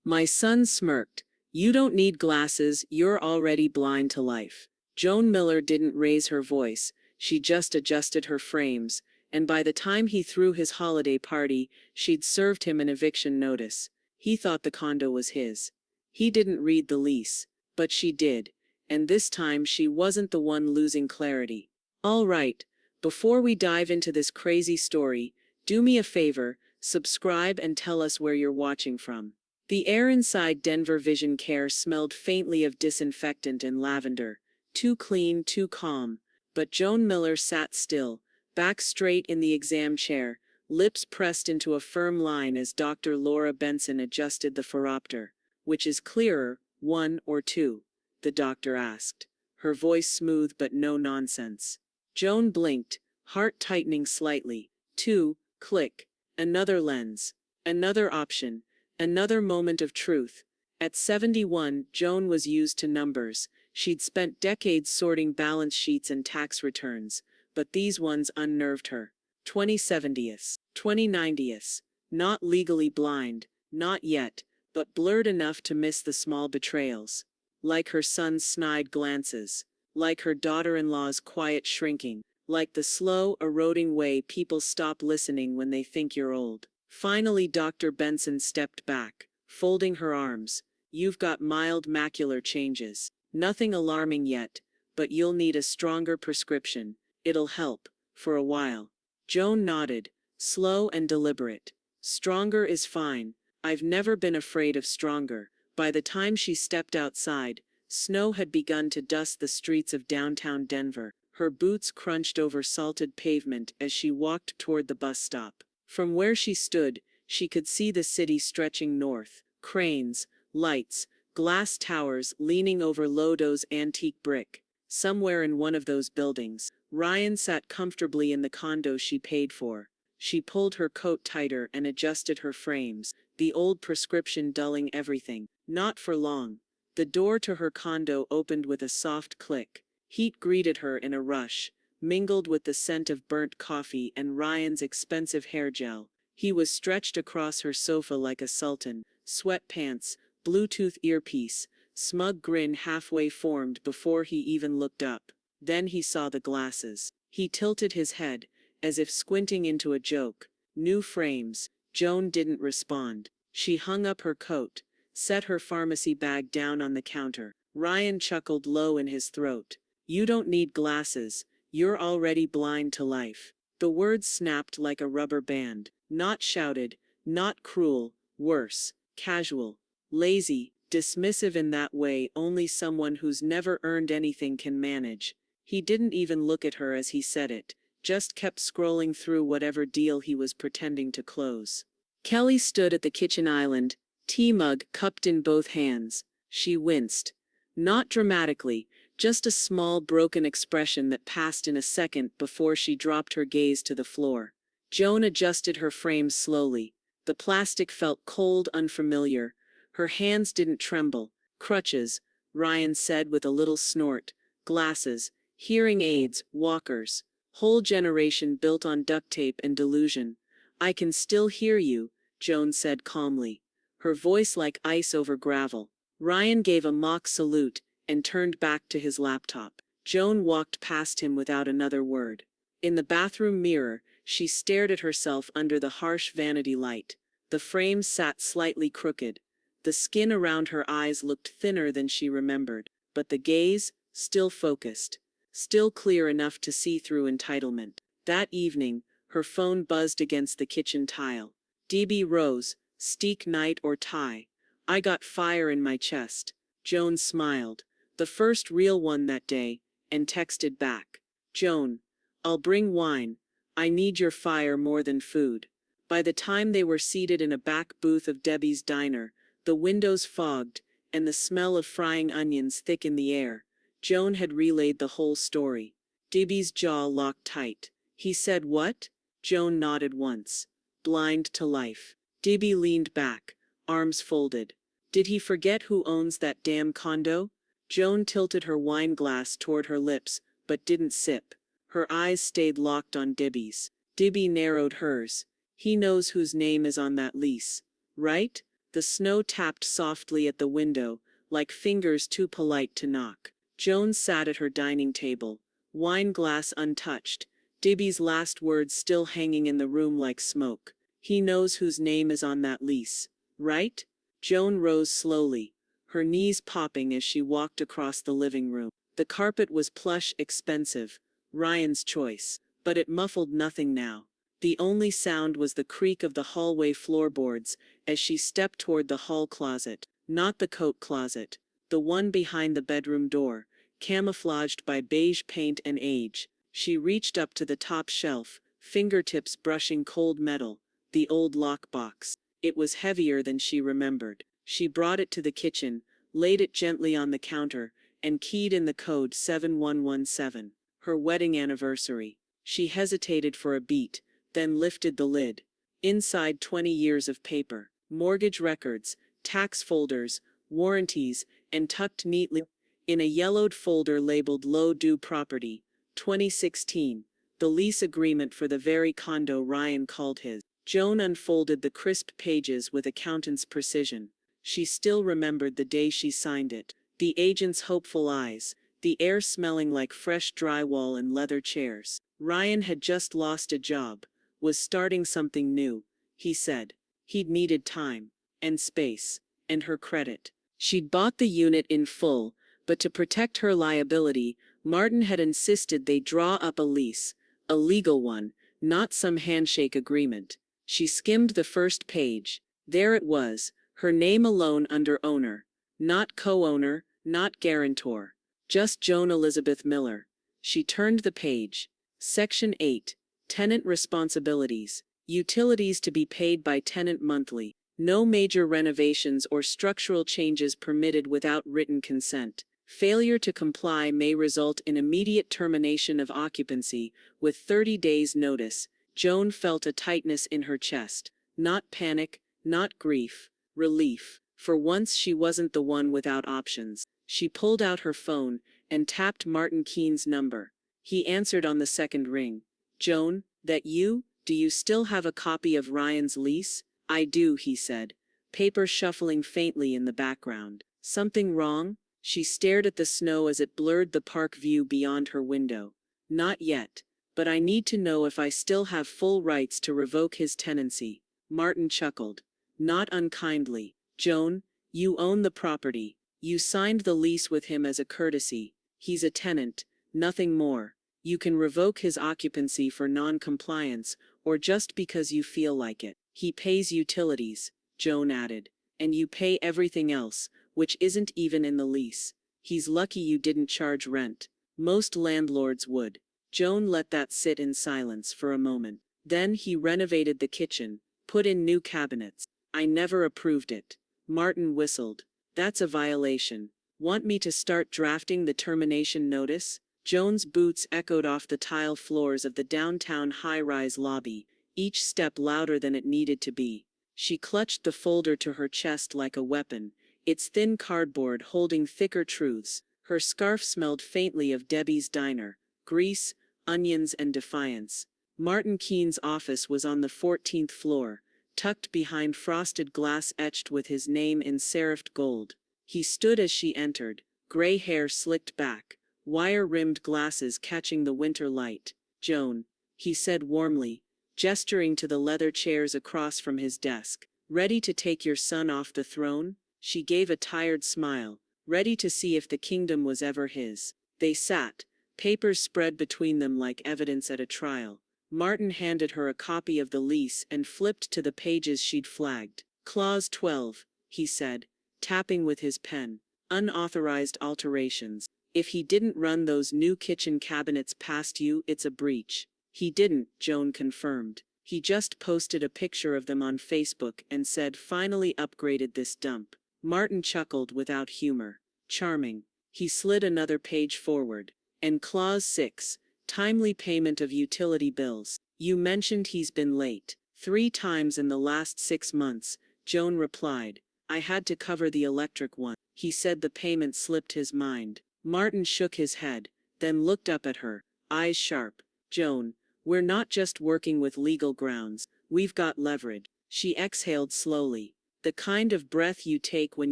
My son smirked. You don't need glasses, you're already blind to life. Joan Miller didn't raise her voice, she just adjusted her frames, and by the time he threw his holiday party, she'd served him an eviction notice. He thought the condo was his. He didn't read the lease, but she did, and this time she wasn't the one losing clarity. All right, before we dive into this crazy story, do me a favor, subscribe and tell us where you're watching from. The air inside Denver Vision Care smelled faintly of disinfectant and lavender. Too clean, too calm. But Joan Miller sat still, back straight in the exam chair, lips pressed into a firm line as Dr. Laura Benson adjusted the phoropter. Which is clearer, 1 or 2? The doctor asked, her voice smooth but no nonsense. Joan blinked, heart tightening slightly. 2, click. Another lens. Another option. Another moment of truth. At 71, Joan was used to numbers. She'd spent decades sorting balance sheets and tax returns, but these ones unnerved her. 20/70ths, 20/90ths. Not legally blind, not yet, but blurred enough to miss the small betrayals. Like her son's snide glances. Like her daughter-in-law's quiet shrinking. Like the slow, eroding way people stop listening when they think you're old. Finally, Dr. Benson stepped back, folding her arms. You've got mild macular changes. Nothing alarming yet, but you'll need a stronger prescription. It'll help, for a while. Joan nodded, slow and deliberate. Stronger is fine. I've never been afraid of stronger. By the time she stepped outside, snow had begun to dust the streets of downtown Denver. Her boots crunched over salted pavement as she walked toward the bus stop. From where she stood, she could see the city stretching north. Cranes, lights, glass towers leaning over Lodo's antique brick. Somewhere in one of those buildings, Ryan sat comfortably in the condo she paid for. She pulled her coat tighter and adjusted her frames, the old prescription dulling everything. Not for long. The door to her condo opened with a soft click. Heat greeted her in a rush, mingled with the scent of burnt coffee and Ryan's expensive hair gel. He was stretched across her sofa like a sultan, sweatpants, Bluetooth earpiece, smug grin halfway formed before he even looked up. Then he saw the glasses. He tilted his head, as if squinting into a joke. New frames. Joan didn't respond. She hung up her coat, set her pharmacy bag down on the counter. Ryan chuckled low in his throat. You don't need glasses. You're already blind to life. The words snapped like a rubber band. Not shouted, not cruel, worse, casual, lazy, dismissive in that way only someone who's never earned anything can manage. He didn't even look at her as he said it, just kept scrolling through whatever deal he was pretending to close. Kelly stood at the kitchen island, tea mug cupped in both hands. She winced. Not dramatically, just a small broken expression that passed in a second before she dropped her gaze to the floor. Joan adjusted her frame slowly. The plastic felt cold, unfamiliar. Her hands didn't tremble. Crutches, Ryan said with a little snort. Glasses, hearing aids, walkers. Whole generation built on duct tape and delusion. I can still hear you, Joan said calmly, her voice like ice over gravel. Ryan gave a mock salute and turned back to his laptop. Joan walked past him without another word. In the bathroom mirror, she stared at herself under the harsh vanity light. The frame sat slightly crooked. The skin around her eyes looked thinner than she remembered, but the gaze, still focused, still clear enough to see through entitlement. That evening, her phone buzzed against the kitchen tile. DB Rose, steak night or tie? I got fire in my chest. Joan smiled, the first real one that day, and texted back. Joan, I'll bring wine. I need your fire more than food. By the time they were seated in a back booth of Debbie's diner, the windows fogged, and the smell of frying onions thick in the air, Joan had relayed the whole story. Debbie's jaw locked tight. He said what? Joan nodded once. Blind to life. Debbie leaned back, arms folded. Did he forget who owns that damn condo? Joan tilted her wine glass toward her lips, but didn't sip. Her eyes stayed locked on Debbie's. Debbie narrowed hers. He knows whose name is on that lease, right? The snow tapped softly at the window, like fingers too polite to knock. Joan sat at her dining table, wine glass untouched, Dibby's last words still hanging in the room like smoke. He knows whose name is on that lease, right? Joan rose slowly, her knees popping as she walked across the living room. The carpet was plush, expensive, Ryan's choice, but it muffled nothing now. The only sound was the creak of the hallway floorboards as she stepped toward the hall closet, not the coat closet, the one behind the bedroom door, camouflaged by beige paint and age. She reached up to the top shelf, fingertips brushing cold metal, the old lockbox. It was heavier than she remembered. She brought it to the kitchen, laid it gently on the counter, and keyed in the code 7117, her wedding anniversary. She hesitated for a beat, then lifted the lid. Inside 20 years of paper, mortgage records, tax folders, warranties, and tucked neatly in a yellowed folder labeled Low Due Property, 2016, the lease agreement for the very condo Ryan called his. Joan unfolded the crisp pages with accountant's precision. She still remembered the day she signed it. The agent's hopeful eyes, the air smelling like fresh drywall and leather chairs. Ryan had just lost a job, was starting something new, he said. He'd needed time, and space, and her credit. She'd bought the unit in full, but to protect her liability, Martin had insisted they draw up a lease, a legal one, not some handshake agreement. She skimmed the first page. There it was, her name alone under owner. Not co-owner, not guarantor. Just Joan Elizabeth Miller. She turned the page. Section 8. Tenant responsibilities. Utilities to be paid by tenant monthly. No major renovations or structural changes permitted without written consent. Failure to comply may result in immediate termination of occupancy with 30 days' notice. Joan felt a tightness in her chest. Not panic, not grief, relief. For once she wasn't the one without options. She pulled out her phone and tapped Martin Keene's number. He answered on the second ring. Joan, that you? Do you still have a copy of Ryan's lease? I do, he said, paper shuffling faintly in the background. Something wrong? She stared at the snow as it blurred the park view beyond her window. Not yet, but I need to know if I still have full rights to revoke his tenancy. Martin chuckled. Not unkindly. Joan, you own the property. You signed the lease with him as a courtesy. He's a tenant, nothing more. You can revoke his occupancy for non-compliance, or just because you feel like it. He pays utilities, Joan added, and you pay everything else, which isn't even in the lease. He's lucky you didn't charge rent. Most landlords would. Joan let that sit in silence for a moment. Then he renovated the kitchen, put in new cabinets. I never approved it. Martin whistled. That's a violation. Want me to start drafting the termination notice? Joan's boots echoed off the tile floors of the downtown high-rise lobby, each step louder than it needed to be. She clutched the folder to her chest like a weapon, its thin cardboard holding thicker truths. Her scarf smelled faintly of Debbie's diner, grease, onions, and defiance. Martin Keene's office was on the 14th floor, tucked behind frosted glass etched with his name in serifed gold. He stood as she entered, gray hair slicked back, wire-rimmed glasses catching the winter light. Joan, he said warmly, gesturing to the leather chairs across from his desk. Ready to take your son off the throne? She gave a tired smile, ready to see if the kingdom was ever his. They sat, papers spread between them like evidence at a trial. Martin handed her a copy of the lease and flipped to the pages she'd flagged. Clause 12, he said, tapping with his pen. Unauthorized alterations. If he didn't run those new kitchen cabinets past you, it's a breach. He didn't, Joan confirmed. He just posted a picture of them on Facebook and said finally upgraded this dump. Martin chuckled without humor. Charming. He slid another page forward. And clause 6, timely payment of utility bills. You mentioned he's been late 3 times in the last 6 months, Joan replied. I had to cover the electric one. He said the payment slipped his mind. Martin shook his head, then looked up at her, eyes sharp. Joan, we're not just working with legal grounds, we've got leverage. She exhaled slowly. The kind of breath you take when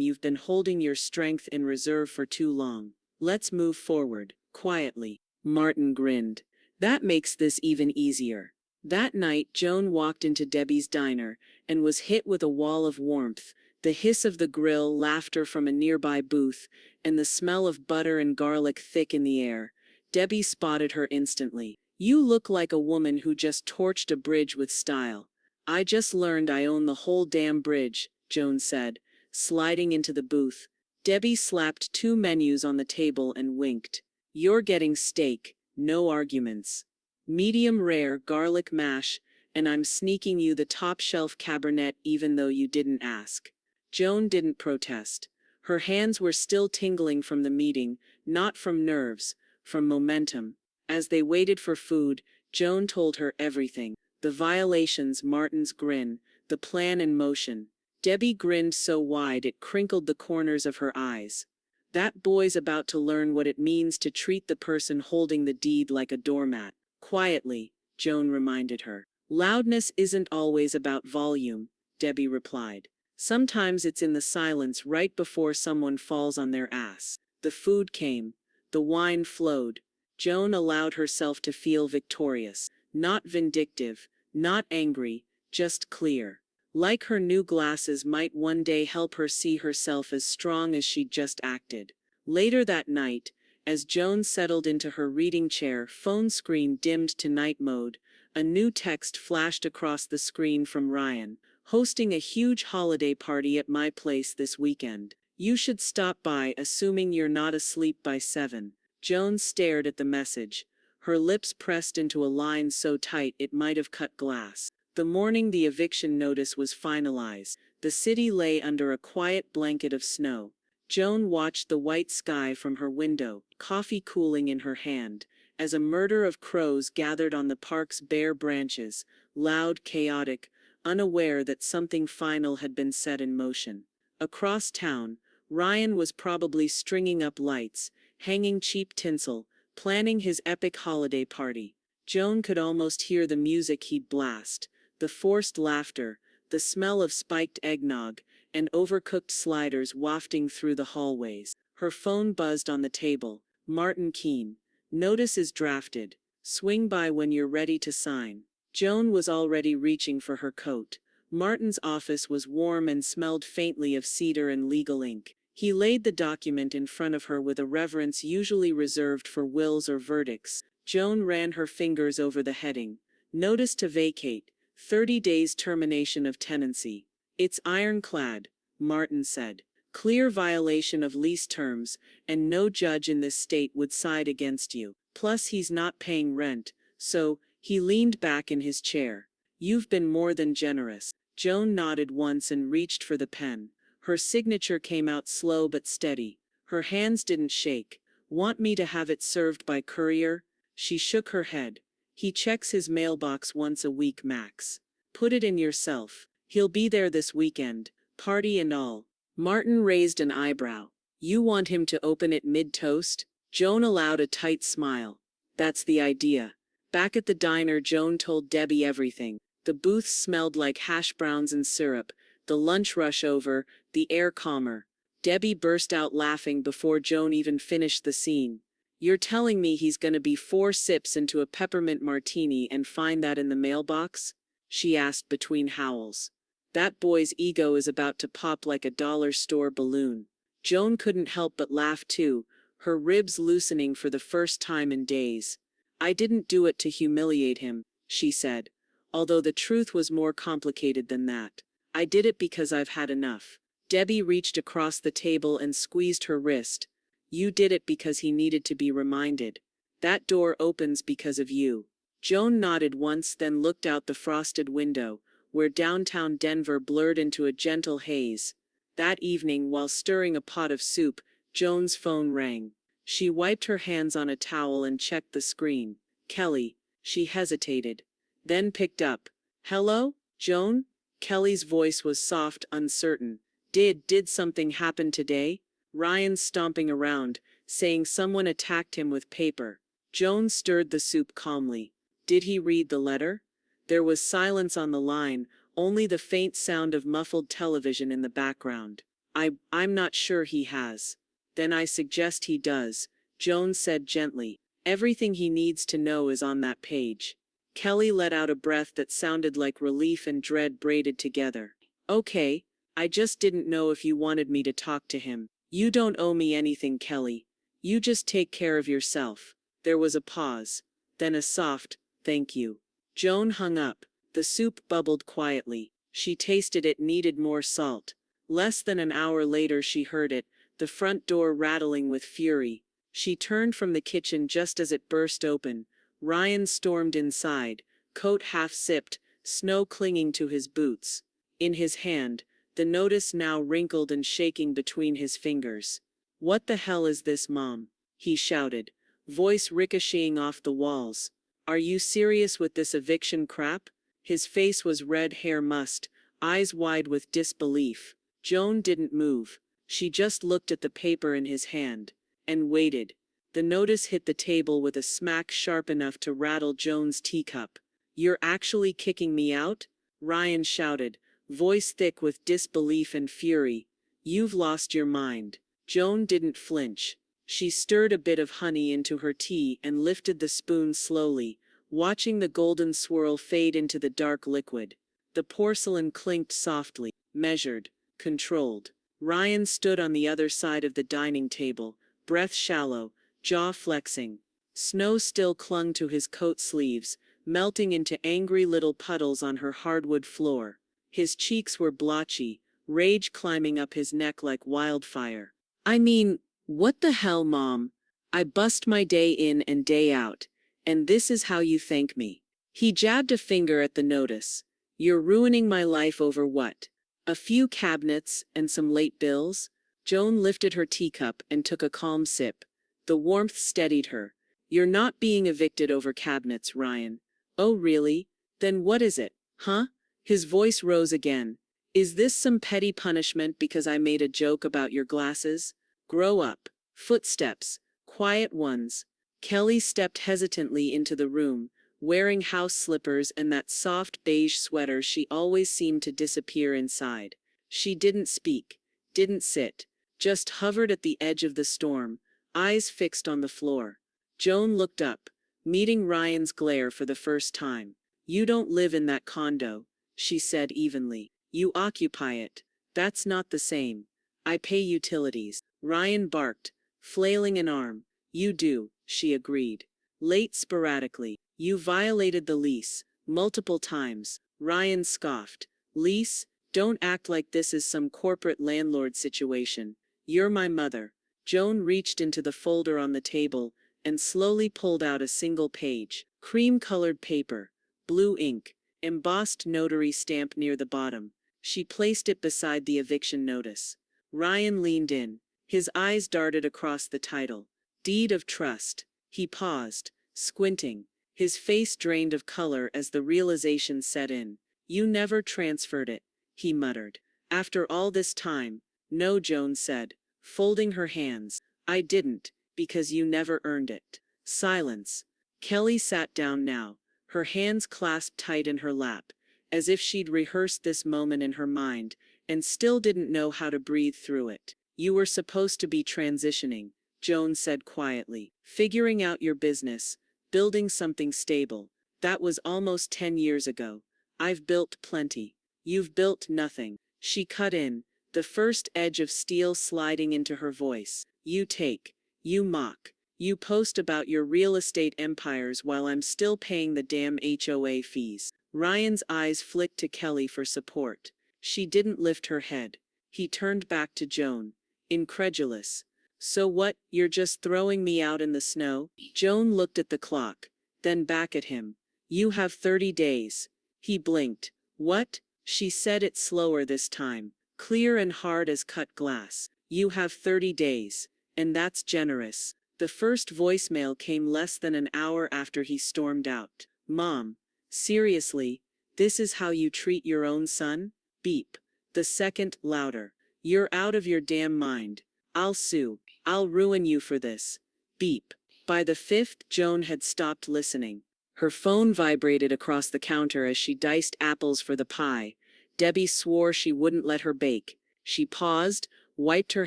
you've been holding your strength in reserve for too long. Let's move forward, quietly. Martin grinned. That makes this even easier. That night, Joan walked into Debbie's diner and was hit with a wall of warmth, the hiss of the grill, laughter from a nearby booth, and the smell of butter and garlic thick in the air. Debbie spotted her instantly. You look like a woman who just torched a bridge with style. I just learned I own the whole damn bridge, Joan said, sliding into the booth. Debbie slapped two menus on the table and winked. You're getting steak, no arguments. Medium rare garlic mash, and I'm sneaking you the top shelf Cabernet even though you didn't ask. Joan didn't protest. Her hands were still tingling from the meeting, not from nerves, from momentum. As they waited for food, Joan told her everything. The violations, Martin's grin, the plan in motion. Debbie grinned so wide it crinkled the corners of her eyes. That boy's about to learn what it means to treat the person holding the deed like a doormat. Quietly, Joan reminded her. Loudness isn't always about volume, Debbie replied. Sometimes it's in the silence right before someone falls on their ass. The food came. The wine flowed. Joan allowed herself to feel victorious. Not vindictive, not angry, just clear. Like her new glasses might one day help her see herself as strong as she'd just acted. Later that night, as Joan settled into her reading chair, phone screen dimmed to night mode, a new text flashed across the screen from Ryan. Hosting a huge holiday party at my place this weekend. You should stop by, assuming you're not asleep by 7. Joan stared at the message, her lips pressed into a line so tight it might have cut glass. The morning the eviction notice was finalized, the city lay under a quiet blanket of snow. Joan watched the white sky from her window, coffee cooling in her hand, as a murder of crows gathered on the park's bare branches, loud, chaotic, unaware that something final had been set in motion. Across town, Ryan was probably stringing up lights, hanging cheap tinsel, planning his epic holiday party. Joan could almost hear the music he'd blast, the forced laughter, the smell of spiked eggnog, and overcooked sliders wafting through the hallways. Her phone buzzed on the table. Martin Keene. Notice is drafted. Swing by when you're ready to sign. Joan was already reaching for her coat. Martin's office was warm and smelled faintly of cedar and legal ink. He laid the document in front of her with a reverence usually reserved for wills or verdicts. Joan ran her fingers over the heading. Notice to vacate. 30 days termination of tenancy. It's ironclad, Martin said. Clear violation of lease terms, and no judge in this state would side against you. Plus he's not paying rent, so, he leaned back in his chair. You've been more than generous. Joan nodded once and reached for the pen. Her signature came out slow but steady. Her hands didn't shake. Want me to have it served by courier? She shook her head. He checks his mailbox once a week max. Put it in yourself. He'll be there this weekend, party and all. Martin raised an eyebrow. You want him to open it mid-toast? Joan allowed a tight smile. That's the idea. Back at the diner, Joan told Debbie everything. The booths smelled like hash browns and syrup, the lunch rush over, the air calmer. Debbie burst out laughing before Joan even finished the scene. You're telling me he's gonna be 4 sips into a peppermint martini and find that in the mailbox? She asked between howls. That boy's ego is about to pop like a dollar store balloon. Joan couldn't help but laugh too, her ribs loosening for the first time in days. I didn't do it to humiliate him, she said, although the truth was more complicated than that. I did it because I've had enough. Debbie reached across the table and squeezed her wrist. You did it because he needed to be reminded. That door opens because of you. Joan nodded once, then looked out the frosted window, where downtown Denver blurred into a gentle haze. That evening, while stirring a pot of soup, Joan's phone rang. She wiped her hands on a towel and checked the screen. Kelly. She hesitated, then picked up. Hello, Joan? Kelly's voice was soft, uncertain. Did something happen today? Ryan's stomping around, saying someone attacked him with paper. Joan stirred the soup calmly. Did he read the letter? There was silence on the line, only the faint sound of muffled television in the background. I'm not sure he has. Then I suggest he does, Joan said gently. Everything he needs to know is on that page. Kelly let out a breath that sounded like relief and dread braided together. Okay, I just didn't know if you wanted me to talk to him. You don't owe me anything, Kelly. You just take care of yourself. There was a pause, then a soft, thank you. Joan hung up. The soup bubbled quietly. She tasted it needed more salt. Less than an hour later she heard it, the front door rattling with fury. She turned from the kitchen just as it burst open. Ryan stormed inside, coat half sipped, snow clinging to his boots. In his hand, the notice now wrinkled and shaking between his fingers. What the hell is this, Mom? He shouted, voice ricocheting off the walls. Are you serious with this eviction crap? His face was red hair mussed, eyes wide with disbelief. Joan didn't move. She just looked at the paper in his hand, and waited. The notice hit the table with a smack sharp enough to rattle Joan's teacup. You're actually kicking me out? Ryan shouted, voice thick with disbelief and fury. You've lost your mind. Joan didn't flinch. She stirred a bit of honey into her tea and lifted the spoon slowly, watching the golden swirl fade into the dark liquid. The porcelain clinked softly, measured, controlled. Ryan stood on the other side of the dining table, breath shallow, jaw flexing. Snow still clung to his coat sleeves, melting into angry little puddles on her hardwood floor. His cheeks were blotchy, rage climbing up his neck like wildfire. I mean, what the hell, Mom? I bust my day in and day out, and this is how you thank me. He jabbed a finger at the notice. You're ruining my life over what? A few cabinets and some late bills? Joan lifted her teacup and took a calm sip. The warmth steadied her. You're not being evicted over cabinets, Ryan. Oh, really? Then what is it, huh? His voice rose again. Is this some petty punishment because I made a joke about your glasses? Grow up. Footsteps. Quiet ones. Kelly stepped hesitantly into the room, wearing house slippers and that soft beige sweater she always seemed to disappear inside. She didn't speak, didn't sit, just hovered at the edge of the storm, eyes fixed on the floor. Joan looked up, meeting Ryan's glare for the first time. You don't live in that condo, she said evenly. You occupy it. That's not the same. I pay utilities. Ryan barked, flailing an arm. You do, she agreed. Late sporadically. You violated the lease, multiple times. Ryan scoffed. Lease? Don't act like this is some corporate landlord situation. You're my mother. Joan reached into the folder on the table and slowly pulled out a single page. Cream-colored paper, blue ink, embossed notary stamp near the bottom. She placed it beside the eviction notice. Ryan leaned in. His eyes darted across the title. Deed of Trust. He paused, squinting, his face drained of color as the realization set in. You never transferred it, he muttered. After all this time? No, Joan said, folding her hands. I didn't, because you never earned it. Silence. Kelly sat down now, her hands clasped tight in her lap, as if she'd rehearsed this moment in her mind, and still didn't know how to breathe through it. You were supposed to be transitioning, Joan said quietly. Figuring out your business, building something stable. That was almost 10 years ago. I've built plenty. You've built nothing. She cut in, the first edge of steel sliding into her voice. You take. You mock. You post about your real estate empires while I'm still paying the damn HOA fees. Ryan's eyes flicked to Kelly for support. She didn't lift her head. He turned back to Joan, incredulous. So what, you're just throwing me out in the snow? Joan looked at the clock, then back at him. You have 30 days. He blinked. What? She said it slower this time, clear and hard as cut glass. You have 30 days, and that's generous. The first voicemail came less than an hour after he stormed out. Mom, seriously, this is how you treat your own son? Beep. The second, louder. You're out of your damn mind. I'll sue. I'll ruin you for this. Beep. By the fifth, Joan had stopped listening. Her phone vibrated across the counter as she diced apples for the pie, Debbie swore she wouldn't let her bake. She paused, wiped her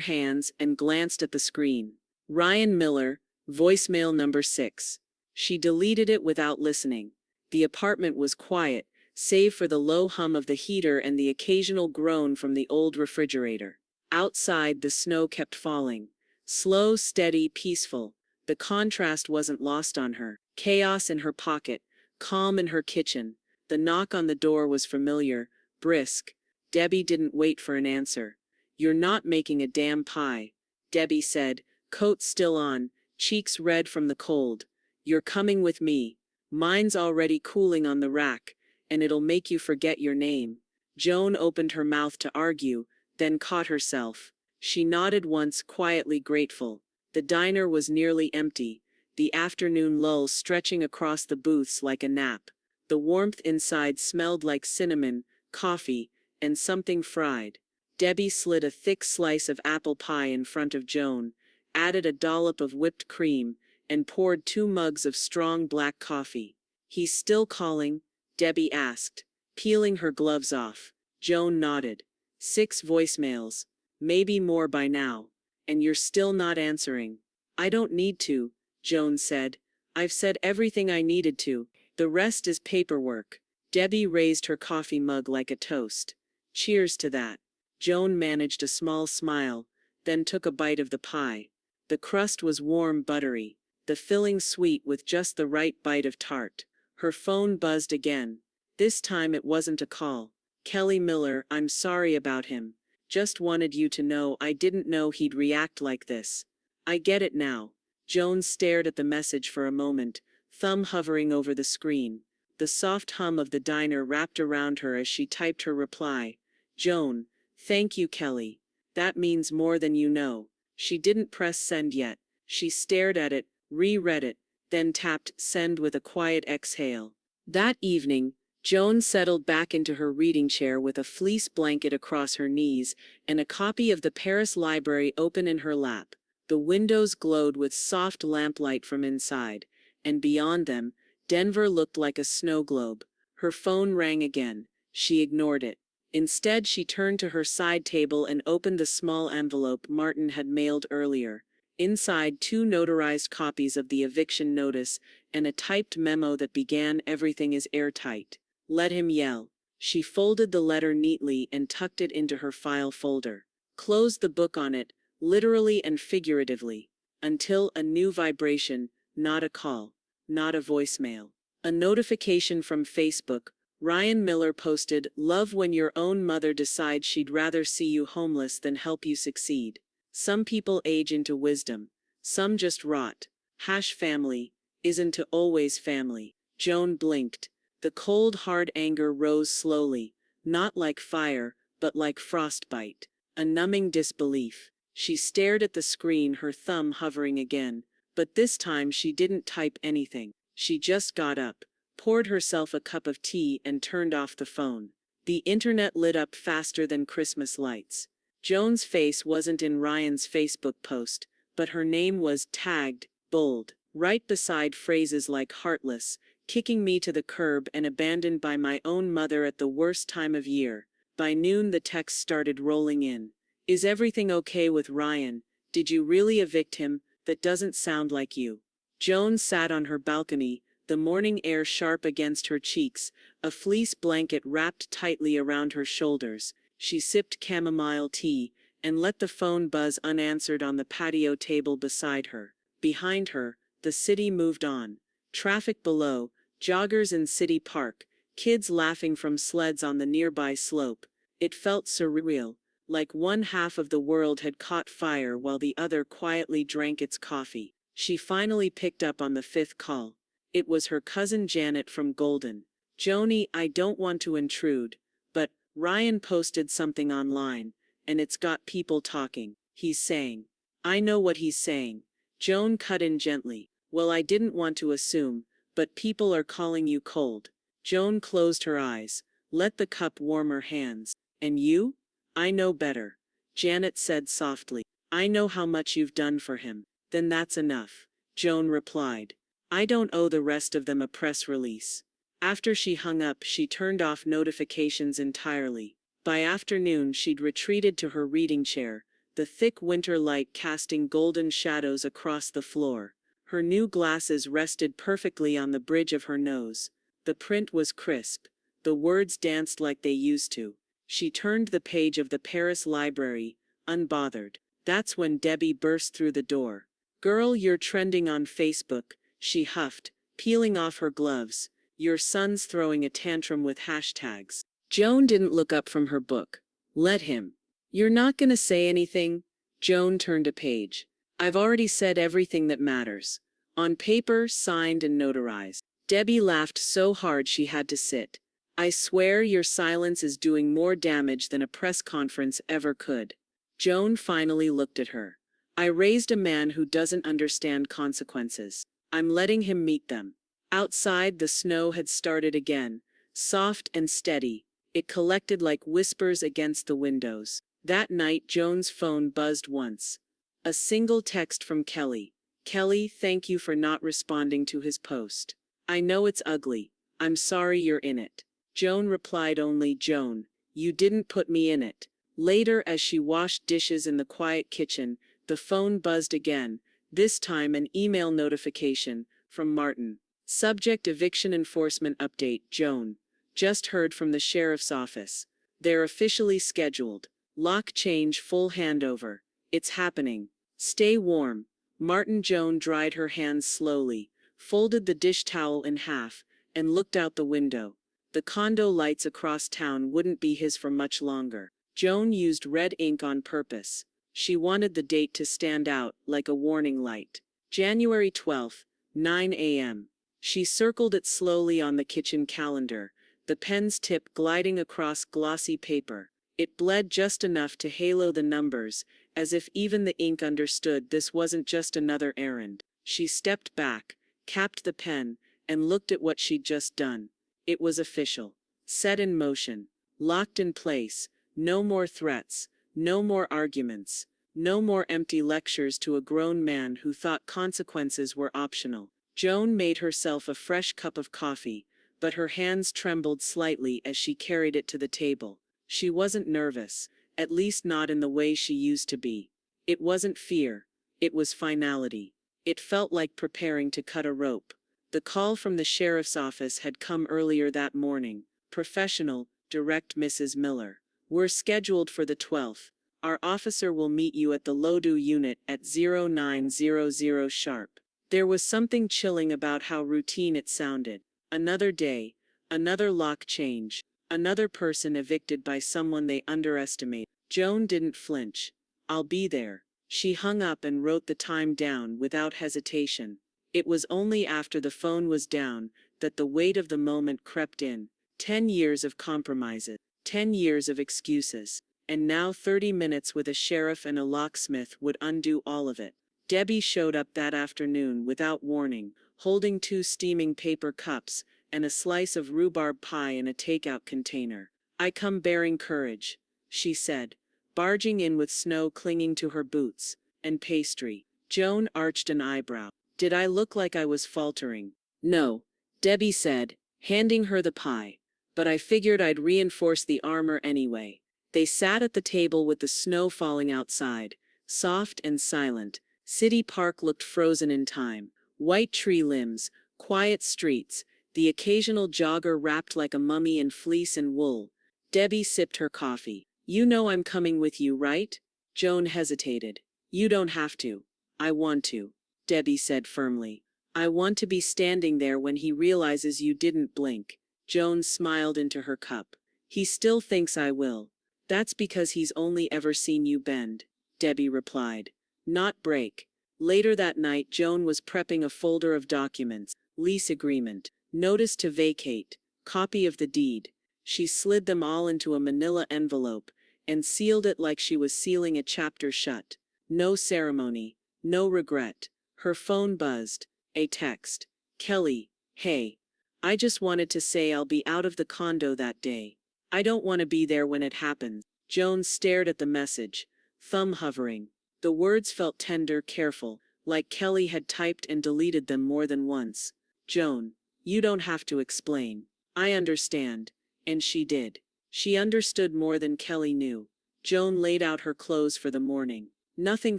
hands, and glanced at the screen. Ryan Miller, voicemail number 6. She deleted it without listening. The apartment was quiet, save for the low hum of the heater and the occasional groan from the old refrigerator. Outside, the snow kept falling. Slow, steady, peaceful. The contrast wasn't lost on her. Chaos in her pocket, calm in her kitchen. The knock on the door was familiar, brisk. Debbie didn't wait for an answer. "You're not making a damn pie," Debbie said, coat still on, cheeks red from the cold. "You're coming with me. Mine's already cooling on the rack, and it'll make you forget your name." Joan opened her mouth to argue, then caught herself. She nodded once, quietly grateful. The diner was nearly empty, the afternoon lull stretching across the booths like a nap. The warmth inside smelled like cinnamon, coffee, and something fried. Debbie slid a thick slice of apple pie in front of Joan, added a dollop of whipped cream, and poured 2 mugs of strong black coffee. "He's still calling?" Debbie asked, peeling her gloves off. Joan nodded. 6 voicemails. Maybe more by now. "And you're still not answering." "I don't need to," Joan said. "I've said everything I needed to. The rest is paperwork." Debbie raised her coffee mug like a toast. "Cheers to that." Joan managed a small smile, then took a bite of the pie. The crust was warm, buttery, the filling sweet with just the right bite of tart. Her phone buzzed again. This time it wasn't a call. "Kelly Miller, I'm sorry about him. Just wanted you to know I didn't know he'd react like this." "I get it now." Joan stared at the message for a moment, thumb hovering over the screen. The soft hum of the diner wrapped around her as she typed her reply. "Joan, thank you, Kelly. That means more than you know." She didn't press send yet. She stared at it, reread it, then tapped send with a quiet exhale. That evening, Joan settled back into her reading chair with a fleece blanket across her knees and a copy of the Paris Library open in her lap. The windows glowed with soft lamplight from inside, and beyond them, Denver looked like a snow globe. Her phone rang again. She ignored it. Instead, she turned to her side table and opened the small envelope Martin had mailed earlier. Inside, 2 notarized copies of the eviction notice and a typed memo that began, "Everything is airtight. Let him yell." She folded the letter neatly and tucked it into her file folder. Closed the book on it, literally and figuratively, until a new vibration, not a call, not a voicemail. A notification from Facebook. Ryan Miller posted, "Love when your own mother decides she'd rather see you homeless than help you succeed. Some people age into wisdom. Some just rot. Family isn't always family." Joan blinked. The cold, hard anger rose slowly, not like fire, but like frostbite. A numbing disbelief. She stared at the screen, her thumb hovering again. But this time she didn't type anything. She just got up, poured herself a cup of tea, and turned off the phone. The internet lit up faster than Christmas lights. Joan's face wasn't in Ryan's Facebook post, but her name was tagged, bold, right beside phrases like "heartless," "kicking me to the curb," and "abandoned by my own mother at the worst time of year." By noon the text started rolling in. "Is everything okay with Ryan? Did you really evict him? That doesn't sound like you." Joan sat on her balcony, the morning air sharp against her cheeks, a fleece blanket wrapped tightly around her shoulders. She sipped chamomile tea and let the phone buzz unanswered on the patio table beside her. Behind her, the city moved on. Traffic below, joggers in City Park, kids laughing from sleds on the nearby slope. It felt surreal, like one half of the world had caught fire while the other quietly drank its coffee. She finally picked up on the 5th call. It was her cousin Janet from Golden. "Joni, I don't want to intrude, but Ryan posted something online, and it's got people talking. He's saying." "I know what he's saying." Joan cut in gently. "Well, I didn't want to assume, but people are calling you cold." Joan closed her eyes, let the cup warm her hands. "And you?" "I know better," Janet said softly. "I know how much you've done for him." "Then that's enough," Joan replied. "I don't owe the rest of them a press release." After she hung up, she turned off notifications entirely. By afternoon, she'd retreated to her reading chair, the thick winter light casting golden shadows across the floor. Her new glasses rested perfectly on the bridge of her nose. The print was crisp. The words danced like they used to. She turned the page of the Paris library, unbothered. That's when Debbie burst through the door. "Girl, you're trending on Facebook," she huffed, peeling off her gloves. "Your son's throwing a tantrum with hashtags." Joan didn't look up from her book. "Let him." "You're not gonna say anything?" Joan turned a page. "I've already said everything that matters. On paper, signed and notarized." Debbie laughed so hard she had to sit. "I swear your silence is doing more damage than a press conference ever could." Joan finally looked at her. "I raised a man who doesn't understand consequences. I'm letting him meet them." Outside, the snow had started again, soft and steady. It collected like whispers against the windows. That night, Joan's phone buzzed once. A single text from Kelly. "Kelly, thank you for not responding to his post. I know it's ugly. I'm sorry you're in it." Joan replied only, "Joan, you didn't put me in it." Later, as she washed dishes in the quiet kitchen, the phone buzzed again, this time an email notification from Martin. Subject: eviction enforcement update. Joan. Just heard from the sheriff's office. They're officially scheduled. Lock change, full handover. It's happening. Stay warm. Martin. Joan dried her hands slowly, folded the dish towel in half, and looked out the window. The condo lights across town wouldn't be his for much longer. Joan used red ink on purpose. She wanted the date to stand out like a warning light. January 12th, 9 a.m. She circled it slowly on the kitchen calendar, the pen's tip gliding across glossy paper. It bled just enough to halo the numbers, as if even the ink understood this wasn't just another errand. She stepped back, capped the pen, and looked at what she'd just done. It was official. Set in motion. Locked in place. No more threats. No more arguments. No more empty lectures to a grown man who thought consequences were optional. Joan made herself a fresh cup of coffee, but her hands trembled slightly as she carried it to the table. She wasn't nervous, at least not in the way she used to be. It wasn't fear. It was finality. It felt like preparing to cut a rope. The call from the sheriff's office had come earlier that morning. Professional, direct. "Mrs. Miller. We're scheduled for the 12th. Our officer will meet you at the Lodu unit at 0900 sharp." There was something chilling about how routine it sounded. Another day, another lock change, another person evicted by someone they underestimated. Joan didn't flinch. "I'll be there." She hung up and wrote the time down without hesitation. It was only after the phone was down that the weight of the moment crept in. 10 years of compromises, 10 years of excuses, and now 30 minutes with a sheriff and a locksmith would undo all of it. Debbie showed up that afternoon without warning, holding 2 steaming paper cups and a slice of rhubarb pie in a takeout container. "I come bearing courage," she said, barging in with snow clinging to her boots, and pastry. Joan arched an eyebrow. "Did I look like I was faltering?" "No," Debbie said, handing her the pie. "But I figured I'd reinforce the armor anyway." They sat at the table with the snow falling outside, soft and silent. City Park looked frozen in time. White tree limbs, quiet streets, the occasional jogger wrapped like a mummy in fleece and wool. Debbie sipped her coffee. "You know I'm coming with you, right?" Joan hesitated. "You don't have to." "I want to," Debbie said firmly. "I want to be standing there when he realizes you didn't blink." Joan smiled into her cup. "He still thinks I will." "That's because he's only ever seen you bend," Debbie replied. "Not break." Later that night, Joan was prepping a folder of documents: lease agreement, notice to vacate, copy of the deed. She slid them all into a manila envelope and sealed it like she was sealing a chapter shut. No ceremony, no regret. Her phone buzzed. A text. "Kelly, hey. I just wanted to say I'll be out of the condo that day. I don't want to be there when it happens." Joan stared at the message, thumb hovering. The words felt tender, careful, like Kelly had typed and deleted them more than once. "Joan, you don't have to explain. I understand." And she did. She understood more than Kelly knew. Joan laid out her clothes for the morning. Nothing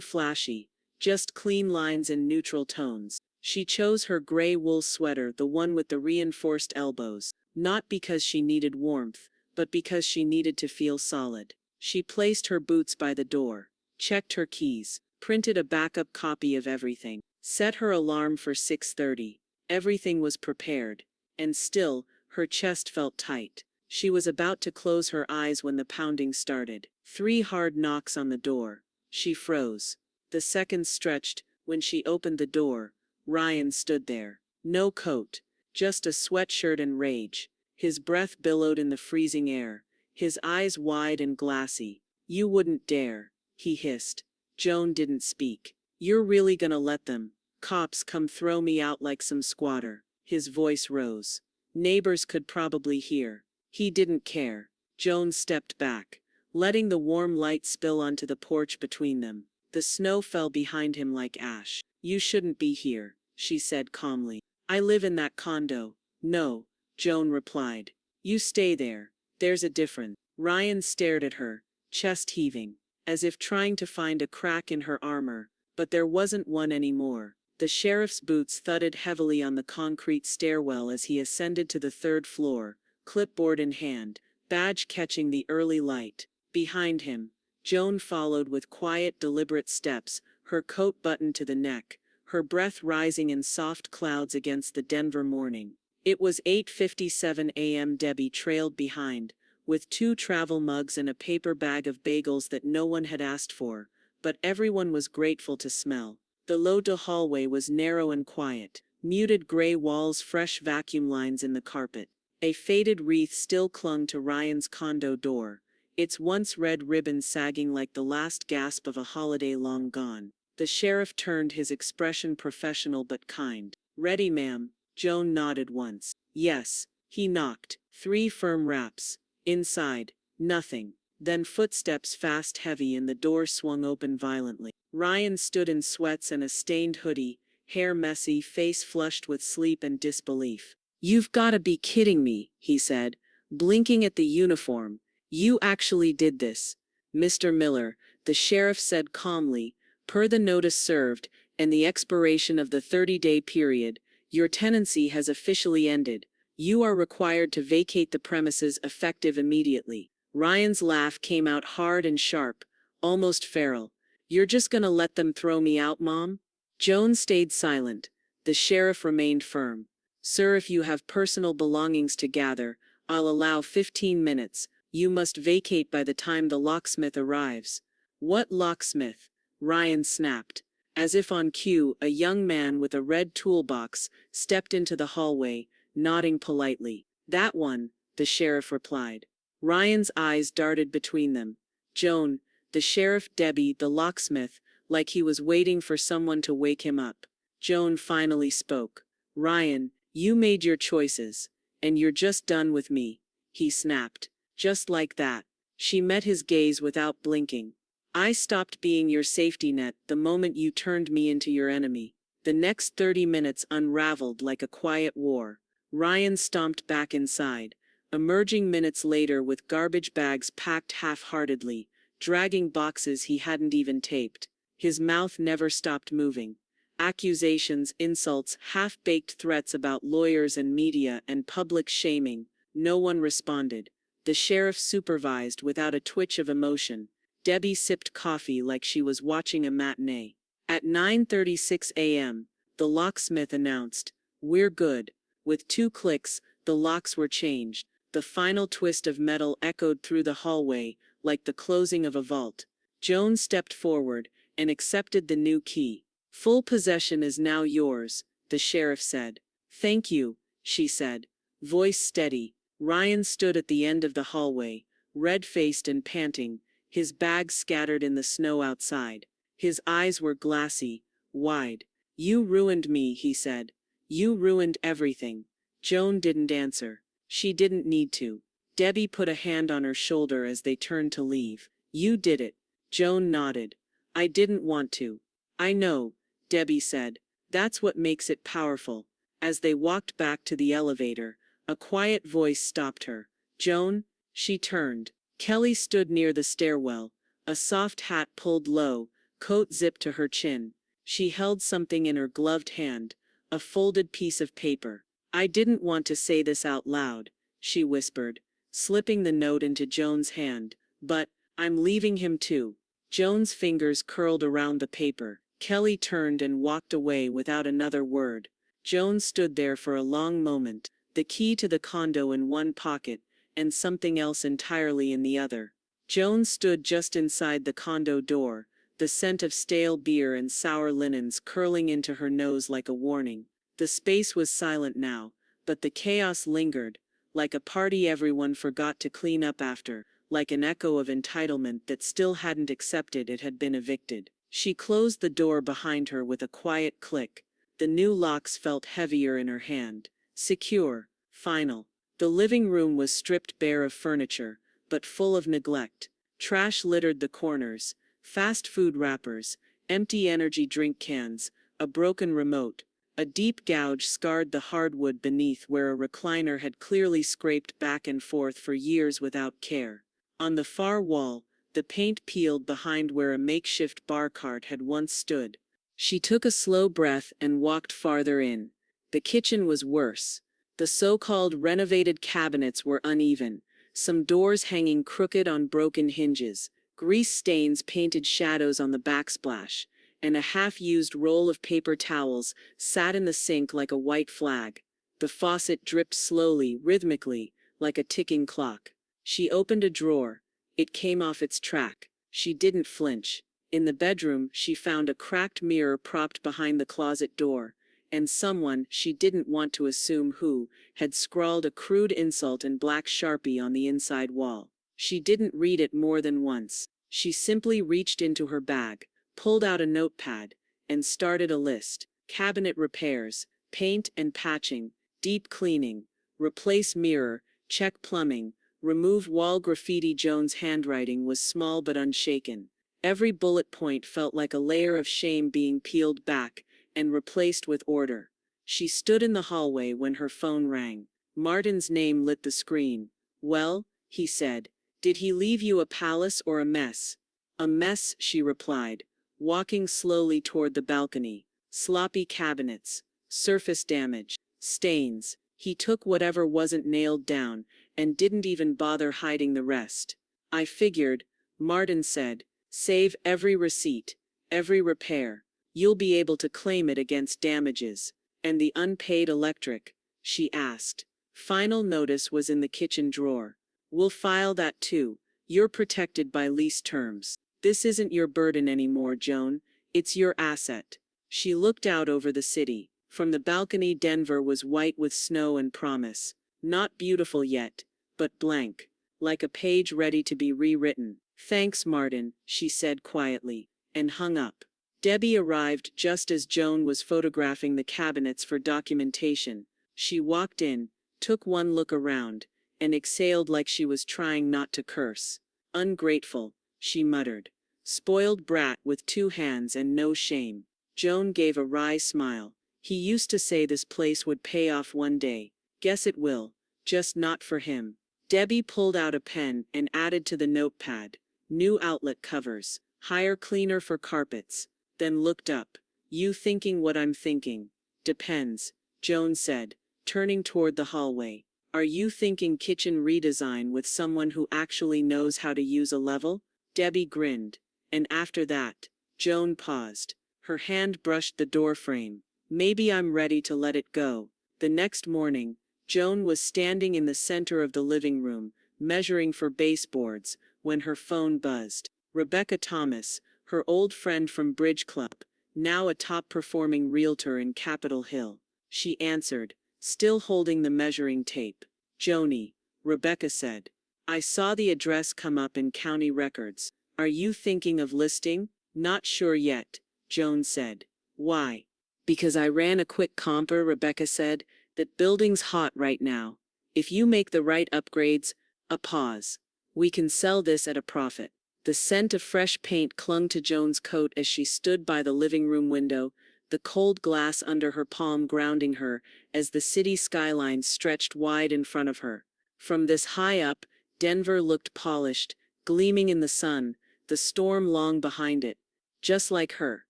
flashy, just clean lines and neutral tones. She chose her gray wool sweater, the one with the reinforced elbows, not because she needed warmth, but because she needed to feel solid. She placed her boots by the door, checked her keys, printed a backup copy of everything, set her alarm for 6:30. Everything was prepared, and still, her chest felt tight. She was about to close her eyes when the pounding started. 3 hard knocks on the door. She froze. The seconds stretched. When she opened the door, Ryan stood there. No coat, just a sweatshirt and rage. His breath billowed in the freezing air, his eyes wide and glassy. "You wouldn't dare," he hissed. Joan didn't speak. "You're really gonna let them cops come throw me out like some squatter?" His voice rose. Neighbors could probably hear. He didn't care. Joan stepped back, letting the warm light spill onto the porch between them. The snow fell behind him like ash. "You shouldn't be here," she said calmly. "I live in that condo." "No," Joan replied. "You stay there. There's a difference." Ryan stared at her, chest heaving, as if trying to find a crack in her armor, but there wasn't one anymore. The sheriff's boots thudded heavily on the concrete stairwell as he ascended to the 3rd floor, clipboard in hand, badge catching the early light. Behind him, Joan followed with quiet, deliberate steps, her coat buttoned to the neck, her breath rising in soft clouds against the Denver morning. It was 8:57 a.m. Debbie trailed behind, with 2 travel mugs and a paper bag of bagels that no one had asked for, but everyone was grateful to smell. The low-to hallway was narrow and quiet, muted gray walls, fresh vacuum lines in the carpet. A faded wreath still clung to Ryan's condo door, its once red ribbon sagging like the last gasp of a holiday long gone. The sheriff turned, his expression professional but kind. "Ready, ma'am?" Joan nodded once. "Yes." He knocked. 3 firm raps. Inside, nothing. Then footsteps, fast, heavy, and the door swung open violently. Ryan stood in sweats and a stained hoodie, hair messy, face flushed with sleep and disbelief. "You've gotta be kidding me," he said, blinking at the uniform. "You actually did this." "Mr. Miller," the sheriff said calmly, "per the notice served, and the expiration of the 30-day period, your tenancy has officially ended. You are required to vacate the premises effective immediately." Ryan's laugh came out hard and sharp, almost feral. "You're just gonna let them throw me out, Mom?" Joan stayed silent. The sheriff remained firm. "Sir, if you have personal belongings to gather, I'll allow 15 minutes. You must vacate by the time the locksmith arrives." "What locksmith?" Ryan snapped. As if on cue, a young man with a red toolbox stepped into the hallway, nodding politely. "That one," the sheriff replied. Ryan's eyes darted between them. Joan, the sheriff, Debbie, the locksmith, like he was waiting for someone to wake him up. Joan finally spoke. "Ryan, you made your choices, and you're just done with me," he snapped. Just like that. She met his gaze without blinking. "I stopped being your safety net the moment you turned me into your enemy." The next 30 minutes unraveled like a quiet war. Ryan stomped back inside, emerging minutes later with garbage bags packed half-heartedly, dragging boxes he hadn't even taped. His mouth never stopped moving. Accusations, insults, half-baked threats about lawyers and media and public shaming. No one responded. The sheriff supervised without a twitch of emotion. Debbie sipped coffee like she was watching a matinee. At 9:36 a.m., the locksmith announced, "We're good." With 2 clicks, the locks were changed. The final twist of metal echoed through the hallway, like the closing of a vault. Joan stepped forward and accepted the new key. "Full possession is now yours," the sheriff said. "Thank you," she said, voice steady. Ryan stood at the end of the hallway, red-faced and panting, his bags scattered in the snow outside. His eyes were glassy, wide. "You ruined me," he said. "You ruined everything." Joan didn't answer. She didn't need to. Debbie put a hand on her shoulder as they turned to leave. "You did it." Joan nodded. "I didn't want to." "I know," Debbie said. "That's what makes it powerful." As they walked back to the elevator, a quiet voice stopped her. "Joan?" She turned. Kelly stood near the stairwell, a soft hat pulled low, coat zipped to her chin. She held something in her gloved hand, a folded piece of paper. I didn't want to say this out loud, she whispered, slipping the note into Joan's hand, but I'm leaving him too. Joan's fingers curled around the paper. Kelly turned and walked away without another word. Joan stood there for a long moment, the key to the condo in one pocket, and something else entirely in the other. Joan stood just inside the condo door, the scent of stale beer and sour linens curling into her nose like a warning. The space was silent now, but the chaos lingered, like a party everyone forgot to clean up after, like an echo of entitlement that still hadn't accepted it had been evicted. She closed the door behind her with a quiet click. The new locks felt heavier in her hand. Secure, final. The living room was stripped bare of furniture, but full of neglect. Trash littered the corners, fast food wrappers, empty energy drink cans, a broken remote. A deep gouge scarred the hardwood beneath where a recliner had clearly scraped back and forth for years without care. On the far wall, the paint peeled behind where a makeshift bar cart had once stood. She took a slow breath and walked farther in. The kitchen was worse. The so-called renovated cabinets were uneven, some doors hanging crooked on broken hinges, grease stains painted shadows on the backsplash, and a half-used roll of paper towels sat in the sink like a white flag. The faucet dripped slowly, rhythmically, like a ticking clock. She opened a drawer. It came off its track. She didn't flinch. In the bedroom, she found a cracked mirror propped behind the closet door, and someone, she didn't want to assume who, had scrawled a crude insult in black Sharpie on the inside wall. She didn't read it more than once. She simply reached into her bag, pulled out a notepad, and started a list. Cabinet repairs, paint and patching, deep cleaning, replace mirror, check plumbing, remove wall graffiti. Joan's handwriting was small but unshaken. Every bullet point felt like a layer of shame being peeled back and replaced with order. She stood in the hallway when her phone rang. Martin's name lit the screen. "Well," he said, "did he leave you a palace or a mess?" "A mess," she replied, walking slowly toward the balcony. "Sloppy cabinets, surface damage, stains. He took whatever wasn't nailed down and didn't even bother hiding the rest." "I figured," Martin said. "Save every receipt, every repair. You'll be able to claim it against damages." "And the unpaid electric?" she asked. "Final notice was in the kitchen drawer." "We'll file that too. You're protected by lease terms. This isn't your burden anymore, Joan. It's your asset." She looked out over the city. From the balcony, Denver was white with snow and promise. Not beautiful yet, but blank, like a page ready to be rewritten. "Thanks, Martin," she said quietly, and hung up. Debbie arrived just as Joan was photographing the cabinets for documentation. She walked in, took one look around, and exhaled like she was trying not to curse. "Ungrateful," she muttered. "Spoiled brat with two hands and no shame." Joan gave a wry smile. "He used to say this place would pay off one day. Guess it will, just not for him." Debbie pulled out a pen and added to the notepad, "New outlet covers, hire cleaner for carpets." Then looked up. "You thinking what I'm thinking?" "Depends," Joan said, turning toward the hallway. "Are you thinking kitchen redesign with someone who actually knows how to use a level?" Debbie grinned. "And after that?" Joan paused. Her hand brushed the door frame. "Maybe I'm ready to let it go." The next morning, Joan was standing in the center of the living room, measuring for baseboards, when her phone buzzed. Rebecca Thomas, her old friend from Bridge Club, now a top-performing realtor in Capitol Hill. She answered, still holding the measuring tape. "Joni," Rebecca said. "I saw the address come up in county records. Are you thinking of listing?" "Not sure yet," Joan said. "Why?" "Because I ran a quick compare," Rebecca said. "That building's hot right now. If you make the right upgrades," a pause, "we can sell this at a profit." The scent of fresh paint clung to Joan's coat as she stood by the living room window, the cold glass under her palm grounding her as the city skyline stretched wide in front of her. From this high up, Denver looked polished, gleaming in the sun, the storm long behind it. Just like her.